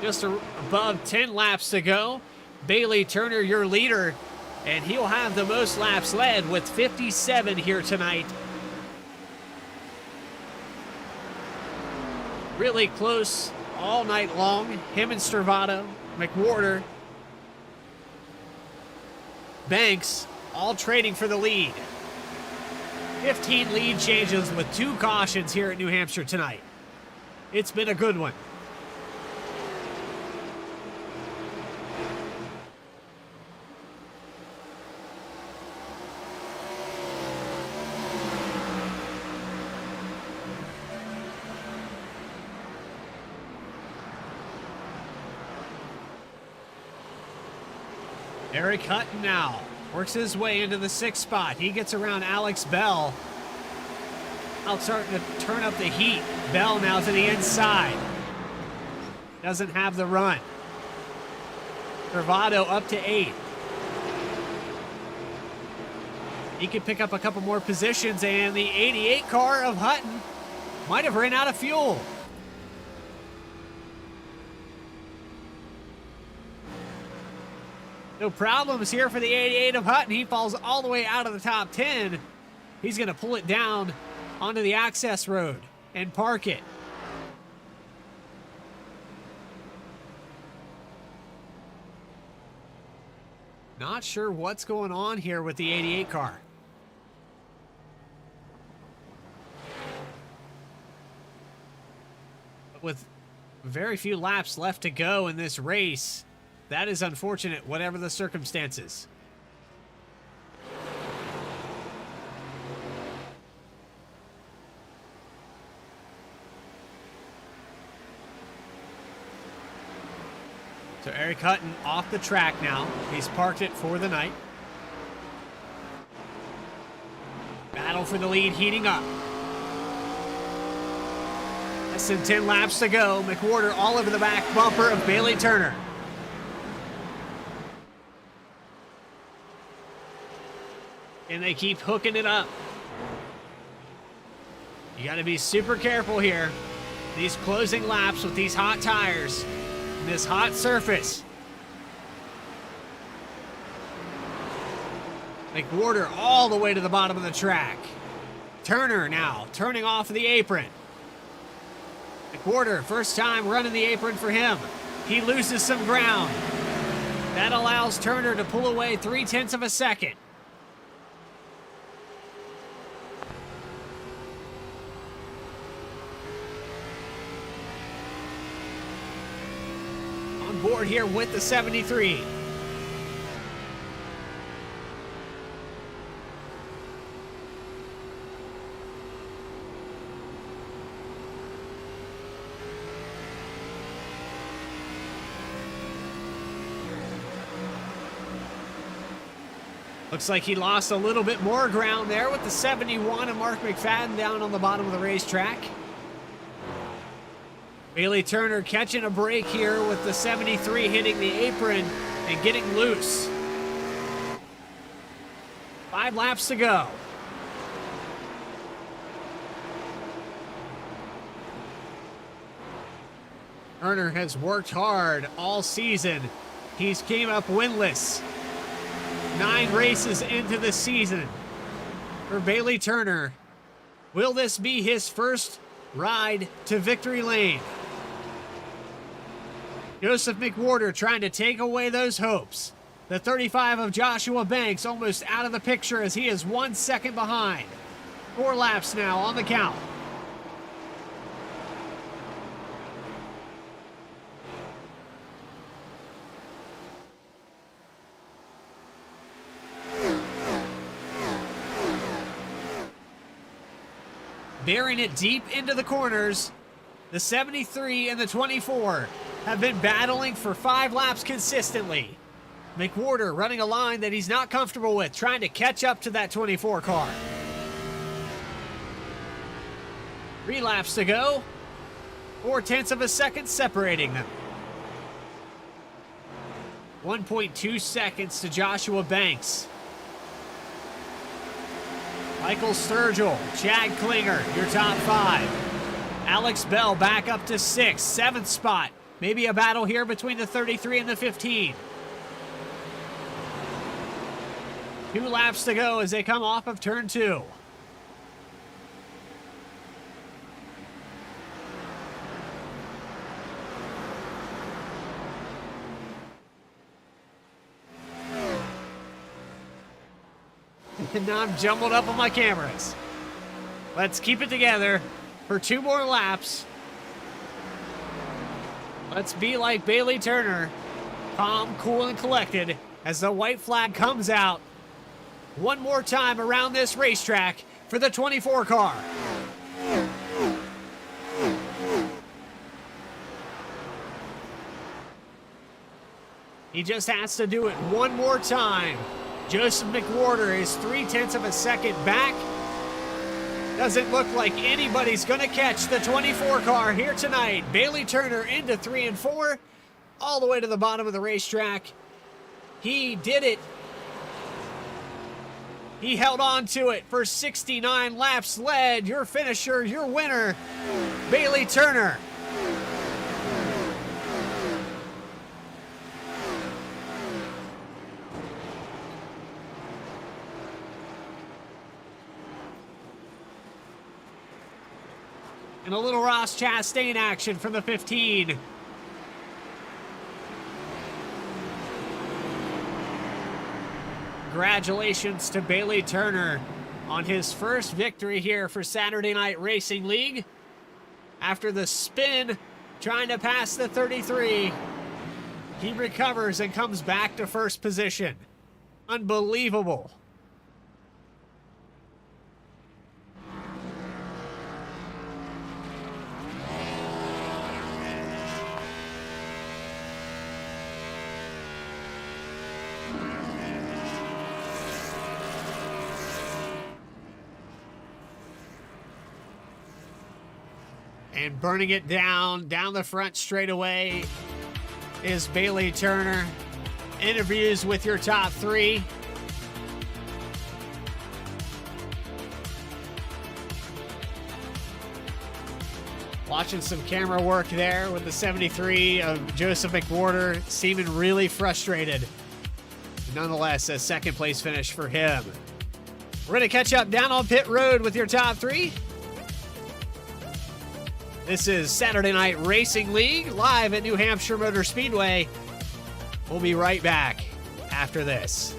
Just above 10 laps to go. Bailey Turner, your leader, and he'll have the most laps led with 57 here tonight. Really close all night long. Him and Stravado, McWhorter, Banks, all trading for the lead. 15 lead changes with 2 cautions here at New Hampshire tonight. It's been a good one. Eric Hutton now works his way into the 6th spot. He gets around Alex Bell. Out starting to turn up the heat. Bell now to the inside. Doesn't have the run. Bravado up to 8th. He could pick up a couple more positions, and the 88 car of Hutton might have ran out of fuel. No problems here for the 88 of Hutton. He falls all the way out of the top 10. He's going to pull it down onto the access road and park it. Not sure what's going on here with the 88 car. With very few laps left to go in this race, that is unfortunate, whatever the circumstances. So Eric Hutton off the track now. He's parked it for the night. Battle for the lead heating up. Less than 10 laps to go. McWhorter all over the back bumper of Bailey Turner. And they keep hooking it up. You got to be super careful here. These closing laps with these hot tires. This hot surface. McWhorter all the way to the bottom of the track. Turner now turning off the apron. McWhorter, first time running the apron for him. He loses some ground. That allows Turner to pull away 0.3 of a second. Board here with the 73. Looks like he lost a little bit more ground there with the 71 of Mark McFadden down on the bottom of the racetrack. Bailey Turner catching a break here with the 73 hitting the apron and getting loose. 5 laps to go. Turner has worked hard all season. He's came up winless 9 races into the season for Bailey Turner. Will this be his first ride to victory lane? Joseph McWhorter trying to take away those hopes. The 35 of Joshua Banks almost out of the picture as he is 1 second behind. 4 laps now on the count. Bearing it deep into the corners, the 73 and the 24 have been battling for 5 laps consistently. McWhorter running a line that he's not comfortable with, trying to catch up to that 24 car. 3 laps to go, 0.4 of a second separating them. 1.2 seconds to Joshua Banks. Michael Sturgill, Chad Klinger, your top 5. Alex Bell back up to 6th, 7th spot. Maybe a battle here between the 33 and the 15. 2 laps to go as they come off of turn 2. And now I'm jumbled up on my cameras. Let's keep it together for 2 more laps. Let's be like Bailey Turner, calm, cool, and collected as the white flag comes out. One more time around this racetrack for the 24 car. He just has to do it one more time. Joseph McWhorter is 0.3 of a second back. Doesn't look like anybody's going to catch the 24 car here tonight. Bailey Turner into 3 and 4, all the way to the bottom of the racetrack. He did it. He held on to it for 69 laps, led your finisher, your winner, Bailey Turner. And a little Ross Chastain action from the 15. Congratulations to Bailey Turner on his first victory here for Saturday Night Racing League. After the spin, trying to pass the 33, he recovers and comes back to first position. Unbelievable. And burning it down the front straightaway is Bailey Turner. Interviews with your top 3. Watching some camera work there with the 73 of Joseph McWhorter, seeming really frustrated. Nonetheless, a second place finish for him. We're going to catch up down on pit road with your top 3. This is Saturday Night Racing League, live at New Hampshire Motor Speedway. We'll be right back after this.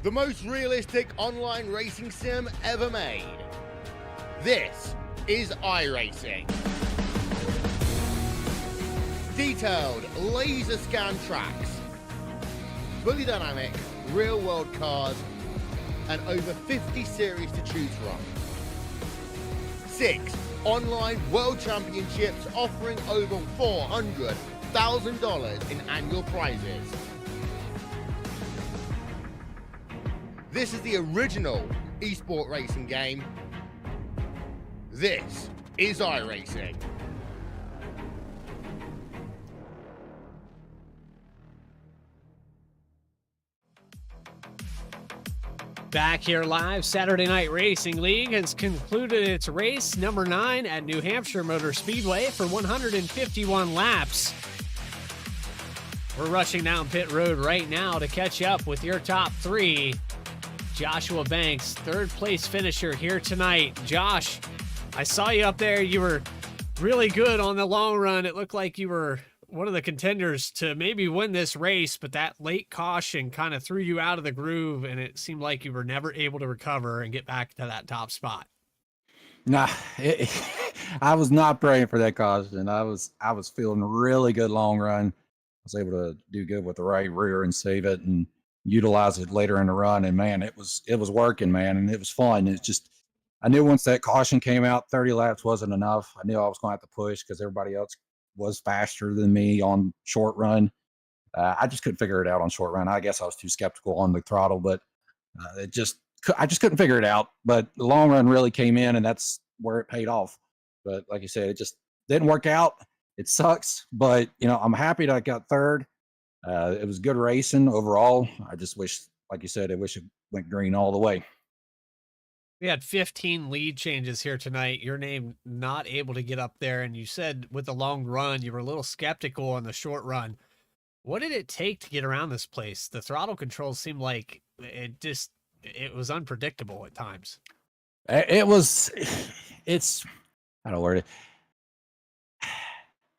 the most realistic online racing sim ever made. This is iRacing. Detailed laser scan tracks, fully dynamic real world cars, and over 50 series to choose from. 6 online world championships offering over $400,000 in annual prizes. This is the original esport racing game. This is iRacing. Back here live, Saturday Night Racing League has concluded its race number 9 at New Hampshire Motor Speedway for 151 laps. We're rushing down pit road right now to catch up with your top 3. Joshua Banks, 3rd place finisher here tonight. Josh, I saw you up there. You were really good on the long run. It looked like you were one of the contenders to maybe win this race, but that late caution kind of threw you out of the groove, and it seemed like you were never able to recover and get back to that top spot. Nah, I was not praying for that caution. I was feeling really good long run. I was able to do good with the right rear and save it and utilize it later in the run. And man, it was working, man, and it was fun. It's just, I knew once that caution came out, 30 laps wasn't enough. I knew I was going to have to push because everybody else was faster than me on short run. I just couldn't figure it out on short run. I guess I was too skeptical on the throttle, but I just couldn't figure it out. But the long run really came in, and that's where it paid off. But like you said, it just didn't work out. It sucks, but I'm happy that I got 3rd. It was good racing overall. I just wish, like you said, I wish it went green all the way. We had 15 lead changes here tonight. Your name not able to get up there, and you said with the long run, you were a little skeptical on the short run. What did it take to get around this place? The throttle controls seemed like it was unpredictable at times. It's, how to word it?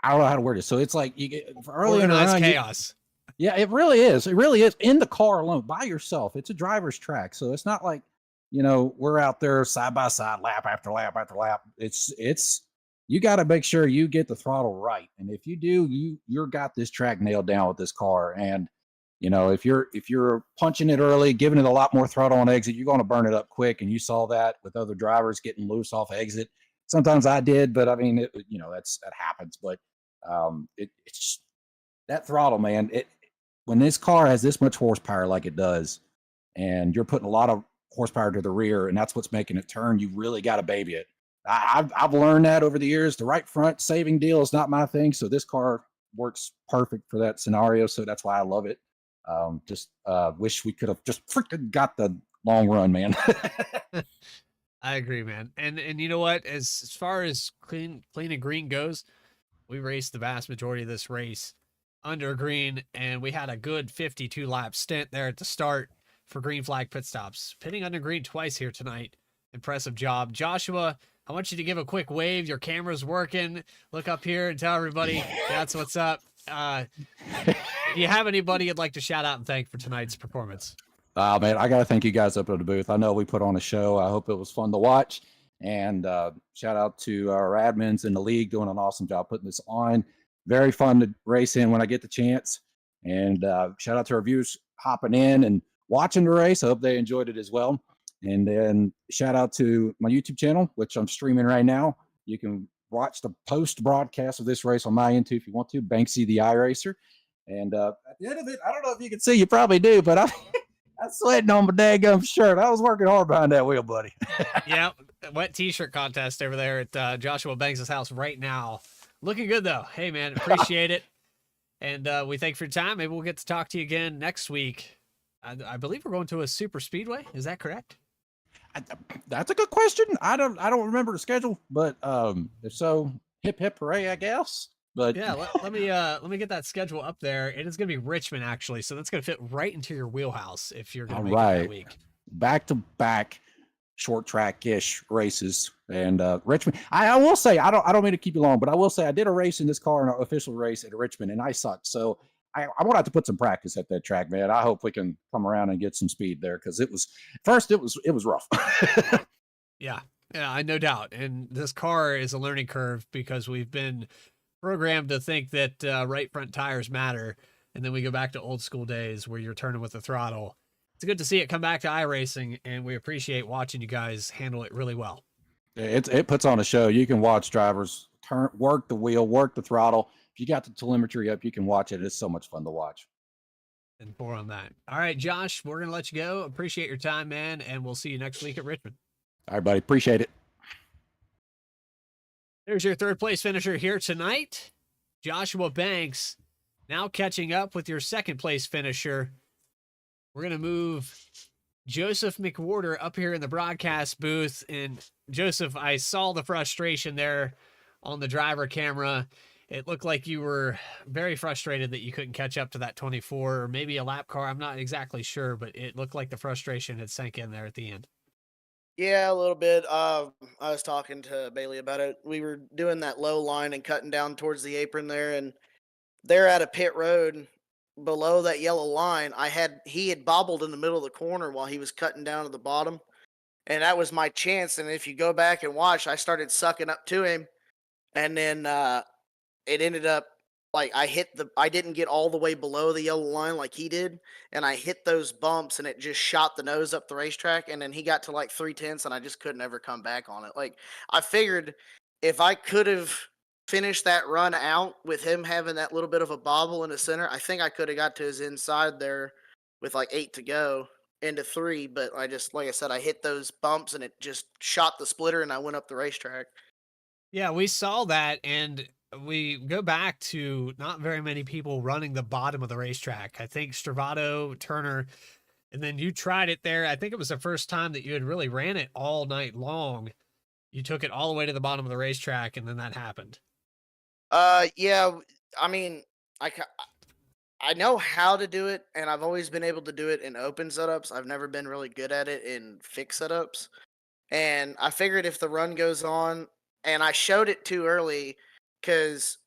I don't know how to word it. So it's like you get early in the run, chaos. Yeah, it really is. It really is in the car alone by yourself. It's a driver's track. So it's not like, we're out there side by side, lap after lap after lap. It's you got to make sure you get the throttle right. And if you do, you're got this track nailed down with this car. And, if you're punching it early, giving it a lot more throttle on exit, you're going to burn it up quick. And you saw that with other drivers getting loose off exit. Sometimes I did, but I mean, that happens. But it's that throttle, man. When this car has this much horsepower like it does, and you're putting a lot of horsepower to the rear, and that's what's making it turn, you really got to baby it. I've learned that over the years. The right front saving deal is not my thing, so this car works perfect for that scenario. So that's why I love it. Wish we could have just freaking got the long run, man. I agree, man. And you know what? As far as clean and green goes, we raced the vast majority of this race under green, and we had a good 52 lap stint there at the start for green flag pit stops. Pitting under green twice here tonight. Impressive job. Joshua, I want you to give a quick wave. Your camera's working. Look up here and tell everybody that's what's up. Do you have anybody you'd like to shout out and thank for tonight's performance? Man, I got to thank you guys up at the booth. I know we put on a show. I hope it was fun to watch. And shout out to our admins in the league doing an awesome job putting this on. Very fun to race in when I get the chance. And shout out to our viewers hopping in and watching the race. I hope they enjoyed it as well. And then shout out to my YouTube channel, which I'm streaming right now. You can watch the post broadcast of this race on my end too if you want to. Banksy the iRacer. And at the end of it, I don't know if you can see, you probably do, but I'm sweating on my daggum shirt. I was working hard behind that wheel, buddy. Yeah, wet t-shirt contest over there at Joshua Banks' house right now. Looking good though. Hey man, appreciate it. And we thank you for your time. Maybe we'll get to talk to you again next week. I believe we're going to a super speedway. Is that correct? That's a good question. I don't remember the schedule, but if so, hip hip hooray, I guess. But yeah, let me get that schedule up there. It is going to be Richmond actually, so that's going to fit right into your wheelhouse if you're going to make it that week. Back to back short track-ish races, and Richmond. I will say I don't mean to keep you long, but I will say I did a race in this car, an official race at Richmond, and I sucked. So I want to have to put some practice at that track, man. I hope we can come around and get some speed there because it was rough. Yeah, no doubt. And this car is a learning curve because we've been programmed to think that right front tires matter, and then we go back to old school days where you're turning with the throttle. It's good to see it come back to iRacing, and we appreciate watching you guys handle it really well. It puts on a show. You can watch drivers work the wheel, work the throttle. If you got the telemetry up, you can watch it. It's so much fun to watch. And more on that. All right, Josh, we're going to let you go. Appreciate your time, man, and we'll see you next week at Richmond. All right, buddy. Appreciate it. There's your third place finisher here tonight, Joshua Banks. Now catching up with your second place finisher. We're going to move Joseph McWhorter up here in the broadcast booth. And Joseph, I saw the frustration there on the driver camera. It looked like you were very frustrated that you couldn't catch up to that 24 or maybe a lap car. I'm not exactly sure, but it looked like the frustration had sank in there at the end. Yeah, a little bit. I was talking to Bailey about it. We were doing that low line and cutting down towards the apron there, and they're at a pit road below that yellow line. He had bobbled in the middle of the corner while he was cutting down to the bottom, and that was my chance. And if you go back and watch, I started sucking up to him, and then it ended up like I didn't get all the way below the yellow line like he did, and I hit those bumps, and it just shot the nose up the racetrack, and then he got to like 3/10, and I just couldn't ever come back on it. Like, I figured if I could have finished that run out with him having that little bit of a bobble in the center, I think I could have got to his inside there with like 8 to go into 3, but I just, like I said, I hit those bumps, and it just shot the splitter, and I went up the racetrack. Yeah, we saw that, and we go back to not very many people running the bottom of the racetrack. I think Stravato, Turner, and then you tried it there. I think it was the first time that you had really ran it all night long. You took it all the way to the bottom of the racetrack, and then that happened. Yeah, I mean, I know how to do it, and I've always been able to do it in open setups. I've never been really good at it in fixed setups. And I figured if the run goes on, and I showed it too early, because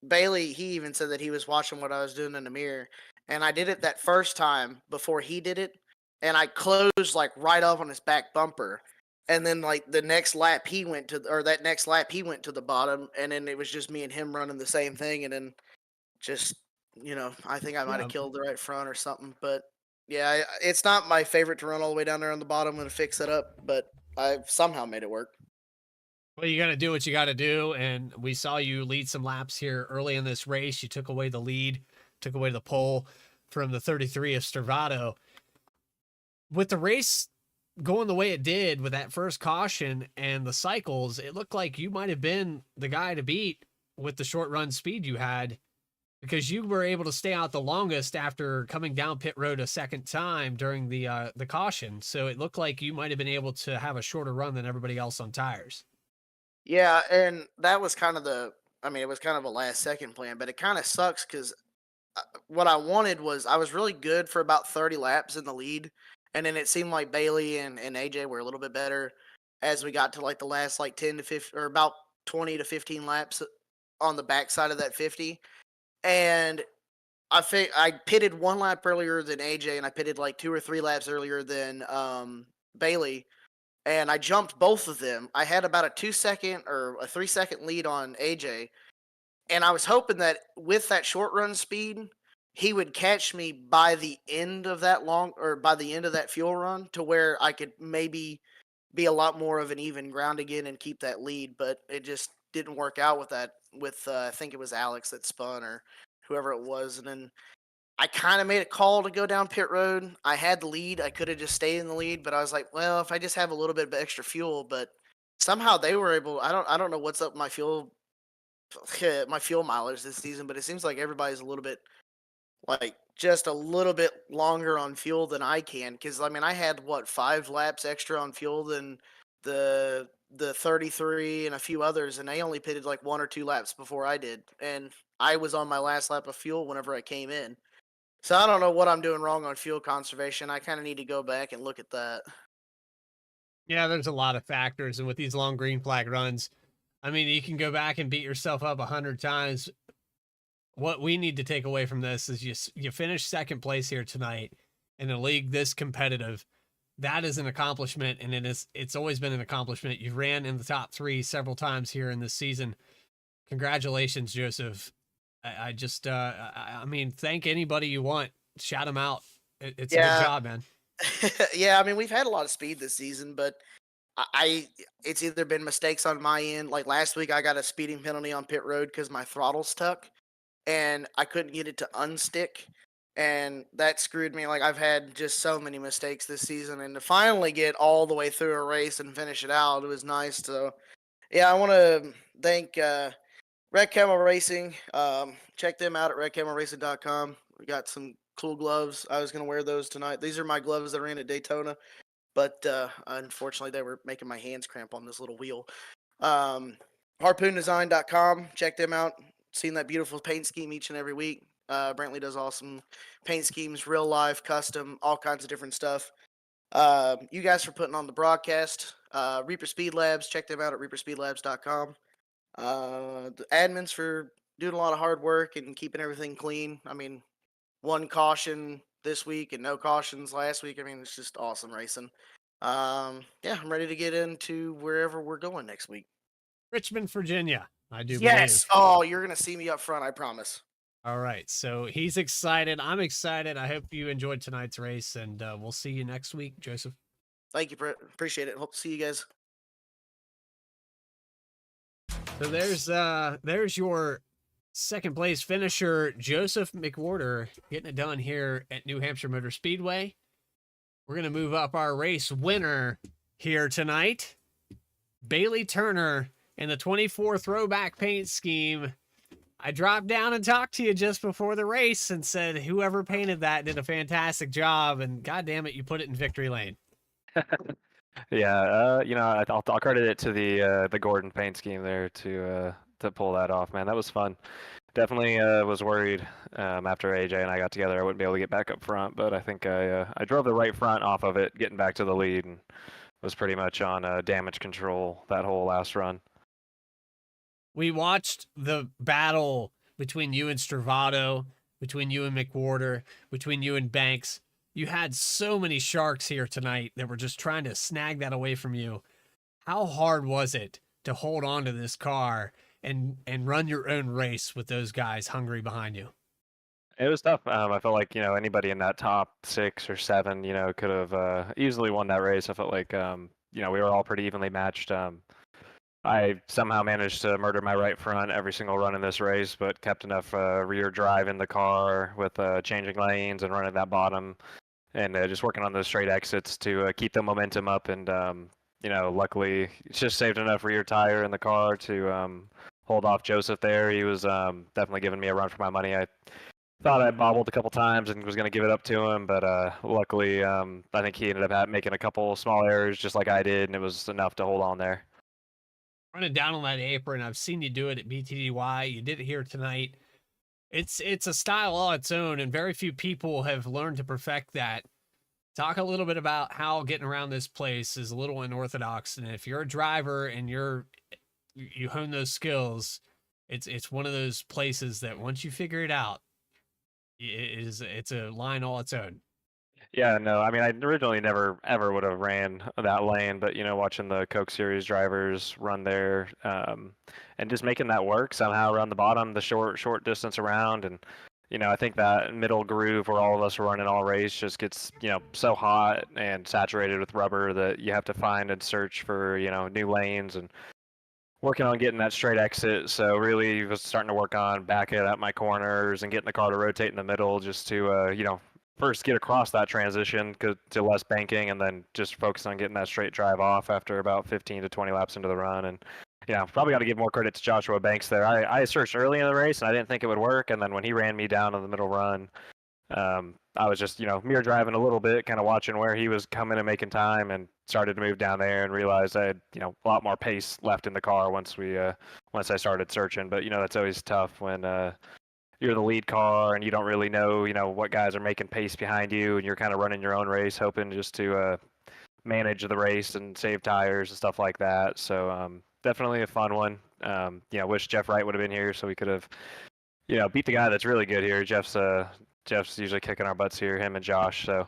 Bailey, he even said that he was watching what I was doing in the mirror. And I did it that first time before he did it, and I closed like right off on his back bumper. And then like that next lap he went to the bottom, and then it was just me and him running the same thing, and then just, I think I might have killed the right front or something. But yeah, it's not my favorite to run all the way down there on the bottom and fix it up, but I somehow made it work. Well, you got to do what you got to do, and we saw you lead some laps here early in this race. You took away the lead, took away the pole from the 33 of Stravato. With the race going the way it did with that first caution and the cycles, it looked like you might have been the guy to beat with the short run speed you had, because you were able to stay out the longest after coming down pit road a second time during the caution. So it looked like you might have been able to have a shorter run than everybody else on tires. Yeah, and that was kind of it was kind of a last second plan, but it kind of sucks because what I wanted was I was really good for about 30 laps in the lead, and then it seemed like Bailey and AJ were a little bit better as we got to like the last like 10 to 15 or about 20 to 15 laps on the backside of that 50. And I pitted 1 lap earlier than AJ, and I pitted like 2 or 3 laps earlier than Bailey. And I jumped both of them. I had about a 2-second or a 3-second lead on AJ. And I was hoping that with that short run speed, he would catch me by the end of that fuel run to where I could maybe be a lot more of an even ground again and keep that lead. But it just didn't work out with that. I think it was Alex that spun or whoever it was. And then I kind of made a call to go down pit road. I had the lead. I could have just stayed in the lead, but I was like, well, if I just have a little bit of extra fuel, but somehow they were able, I don't know what's up with my fuel mileage this season, but it seems like everybody's a little bit like just a little bit longer on fuel than I can. Cause I mean, I had 5 laps extra on fuel than the 33 and a few others, and they only pitted like 1 or 2 laps before I did. And I was on my last lap of fuel whenever I came in. So I don't know what I'm doing wrong on fuel conservation. I kind of need to go back and look at that. Yeah, there's a lot of factors. And with these long green flag runs, I mean, you can go back and beat yourself up 100 times what we need to take away from this is you finish second place here tonight in a league this competitive. That is an accomplishment, and it's always been an accomplishment. You ran in the top 3 several times here in this season. Congratulations, Joseph. I just I mean, thank anybody you want. Shout them out. It's a good job, man. Yeah, I mean, we've had a lot of speed this season, but it's either been mistakes on my end. Like last week, I got a speeding penalty on pit road because my throttle stuck, and I couldn't get it to unstick, and that screwed me. Like I've had just so many mistakes this season, and to finally get all the way through a race and finish it out, it was nice. So, yeah, I want to thank Red Camel Racing. Check them out at redcamelracing.com. We got some cool gloves. I was going to wear those tonight. These are my gloves that I ran at Daytona, but unfortunately they were making my hands cramp on this little wheel. Harpoondesign.com. Check them out. Seen that beautiful paint scheme each and every week. Brantley does awesome paint schemes, real life, custom, all kinds of different stuff. You guys for putting on the broadcast. Reaper Speed Labs. Check them out at reaperspeedlabs.com. The admins for doing a lot of hard work and keeping everything clean. I mean, 1 caution this week and no cautions last week. I mean, it's just awesome racing. Yeah, I'm ready to get into wherever we're going next week. Richmond, Virginia, I do Yes. believe. Oh, you're going to see me up front, I promise. All right, so he's excited. I'm excited. I hope you enjoyed tonight's race, and we'll see you next week, Joseph. Thank you. Appreciate it. Hope to see you guys. So there's your second place finisher, Joseph McWhorter, getting it done here at New Hampshire Motor Speedway. We're going to move up our race winner here tonight, Bailey Turner in the 24 throwback paint scheme. I dropped down and talked to you just before the race and said whoever painted that did a fantastic job, and God damn it, you put it in victory lane. Yeah, I'll credit it to the Gordon paint scheme there to pull that off, man. That was fun. Definitely was worried after AJ and I got together I wouldn't be able to get back up front, but I think I drove the right front off of it, getting back to the lead, and was pretty much on damage control that whole last run. We watched the battle between you and Stravado, between you and McWhorter, between you and Banks. You had so many sharks here tonight that were just trying to snag that away from you. How hard was it to hold on to this car and run your own race with those guys hungry behind you? It was tough. I felt like, anybody in that top 6 or 7, could have easily won that race. I felt like, we were all pretty evenly matched. I somehow managed to murder my right front every single run in this race, but kept enough rear drive in the car with changing lanes and running that bottom, and just working on those straight exits to keep the momentum up. And luckily, it's just saved enough rear tire in the car to hold off Joseph there. He was definitely giving me a run for my money. I thought I bobbled a couple times and was going to give it up to him, but luckily, I think he ended up making a couple small errors just like I did, and it was enough to hold on there. Running down on that apron, I've seen you do it at BTDY. You did it here tonight. It's a style all its own, and very few people have learned to perfect that. Talk a little bit about how getting around this place is a little unorthodox, and if you're a driver and you hone those skills, it's one of those places that once you figure it out, it's a line all its own. Yeah, no, I mean, I originally never ever would have ran that lane, but watching the Coke Series drivers run there, and just making that work somehow around the bottom, the short distance around, and I think that middle groove where all of us are running all race just gets so hot and saturated with rubber that you have to find and search for new lanes and working on getting that straight exit. So really was starting to work on backing out my corners and getting the car to rotate in the middle just to first get across that transition to less banking, and then just focus on getting that straight drive off after about 15 to 20 laps into the run. And probably got to give more credit to Joshua Banks there. I searched early in the race and I didn't think it would work, and then when he ran me down in the middle run, I was just mirror driving a little bit, kind of watching where he was coming and making time, and started to move down there and realized I had a lot more pace left in the car once I started searching. But that's always tough when you're the lead car and you don't really know what guys are making pace behind you, and you're kind of running your own race hoping just to manage the race and save tires and stuff like that. So definitely a fun one. Wish Jeff Wright would have been here so we could have beat the guy that's really good here. Jeff's usually kicking our butts here, him and Josh. So,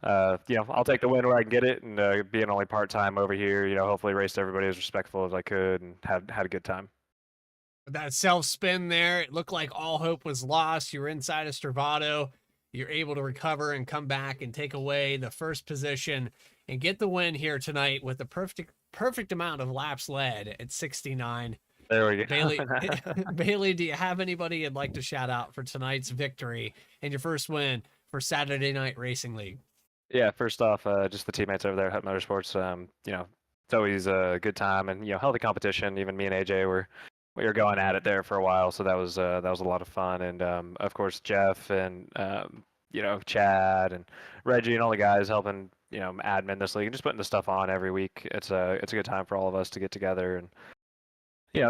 I'll take the win where I can get it, and being only part-time over here, hopefully raced everybody as respectful as I could and had a good time. With that self-spin there, it looked like all hope was lost. You were inside of Stravado. You're able to recover and come back and take away the first position and get the win here tonight with the perfect amount of laps led at 69. There we go. Bailey, do you have anybody you'd like to shout out for tonight's victory and your first win for Saturday Night Racing League? Yeah, first off, just the teammates over there at Hut Motorsports. It's always a good time and healthy competition. Even me and AJ we were going at it there for a while, so that was a lot of fun. And of course Jeff and Chad and Reggie and all the guys helping admin this league and just putting the stuff on every week. It's a good time for all of us to get together and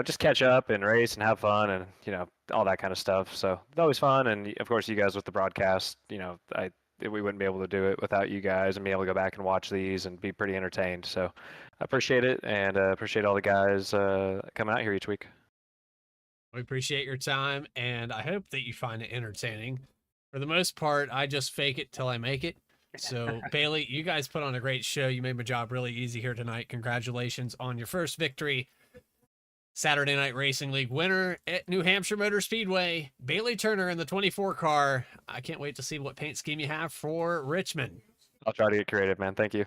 just catch up and race and have fun and, all that kind of stuff. So it's always fun. And of course, you guys with the broadcast, we wouldn't be able to do it without you guys and be able to go back and watch these and be pretty entertained. So I appreciate it and appreciate all the guys coming out here each week. We appreciate your time and I hope that you find it entertaining. For the most part, I just fake it till I make it. So Bailey, you guys put on a great show. You made my job really easy here tonight. Congratulations on your first victory. Saturday Night Racing League winner at New Hampshire Motor Speedway, Bailey Turner in the 24 car. I can't wait to see what paint scheme you have for Richmond. I'll try to get creative, man. Thank you.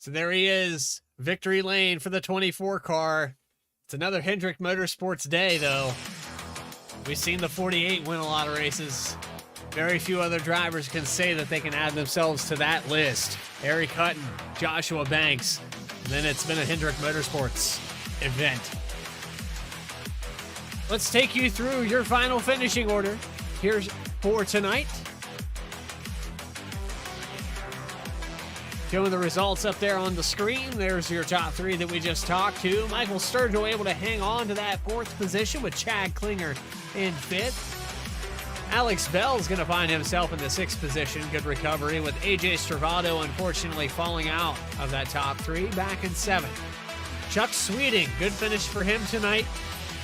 So there he is, victory lane for the 24 car. It's another Hendrick Motorsports day, though. We've seen the 48 win a lot of races. Very few other drivers can say that they can add themselves to that list. Eric Hutton, Joshua Banks, and then it's been a Hendrick Motorsports event. Let's take you through your final finishing order. Here's for tonight. Showing the results up there on the screen. There's your top three that we just talked to. Michael Sturgill able to hang on to that fourth position with Chad Klinger in fifth. Alex Bell's going to find himself in the sixth position. Good recovery with AJ Stravado unfortunately falling out of that top three, back in seventh. Chuck Sweeting, good finish for him tonight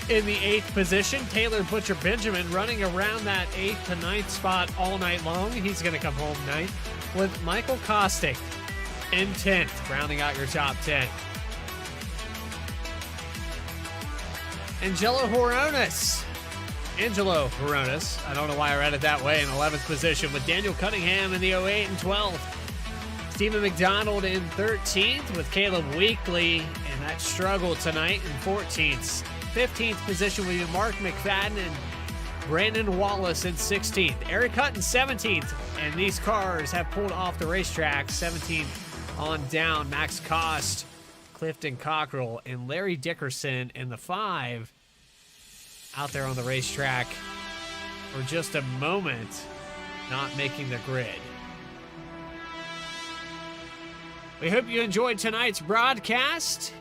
in the eighth position. Taylor Butcher Benjamin running around that eighth to ninth spot all night long. He's going to come home ninth with Michael Kostick in 10th, rounding out your top 10. Angelo Horonis, I don't know why I read it that way, in 11th position with Daniel Cunningham in the 08 and 12th. Stephen McDonald in 13th with Caleb Weekly, and that struggle tonight in 14th. 15th position with Mark McFadden and Brandon Wallace in 16th. Eric Hutton 17th, and these cars have pulled off the racetrack. 17th on down, Max Cost, Clifton Cockrell, and Larry Dickerson in the 5 out there on the racetrack for just a moment, not making the grid. We hope you enjoyed tonight's broadcast.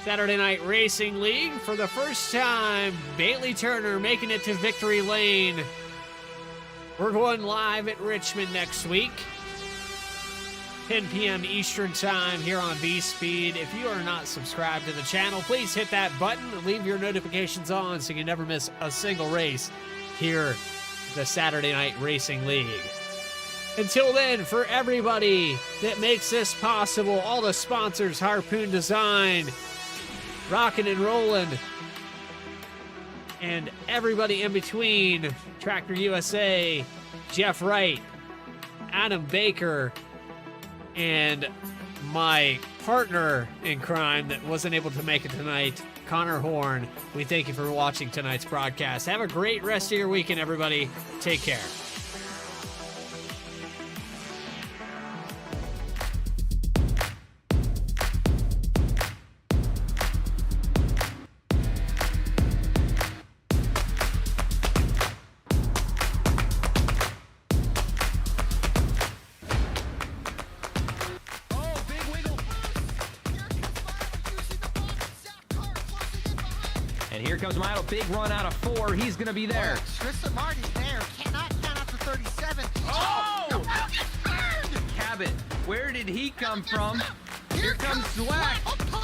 Saturday Night Racing League, for the first time, Bailey Turner making it to victory lane. We're going live at Richmond next week, 10 p.m. Eastern Time here on V-Speed. If you are not subscribed to the channel, please hit that button and leave your notifications on so you never miss a single race here at the Saturday Night Racing League. Until then, for everybody that makes this possible, all the sponsors, Harpoon Design, Rockin' and Rollin', and everybody in between, Tractor USA, Jeff Wright, Adam Baker, and my partner in crime that wasn't able to make it tonight, Connor Horn. We thank you for watching tonight's broadcast. Have a great rest of your weekend, everybody. Take care. And here comes Milo, big run out of 4. He's going to be there. Tristan Martin's there. Cannot count out to 37. Oh! Cabot, Where did he come from? Here comes Dweck.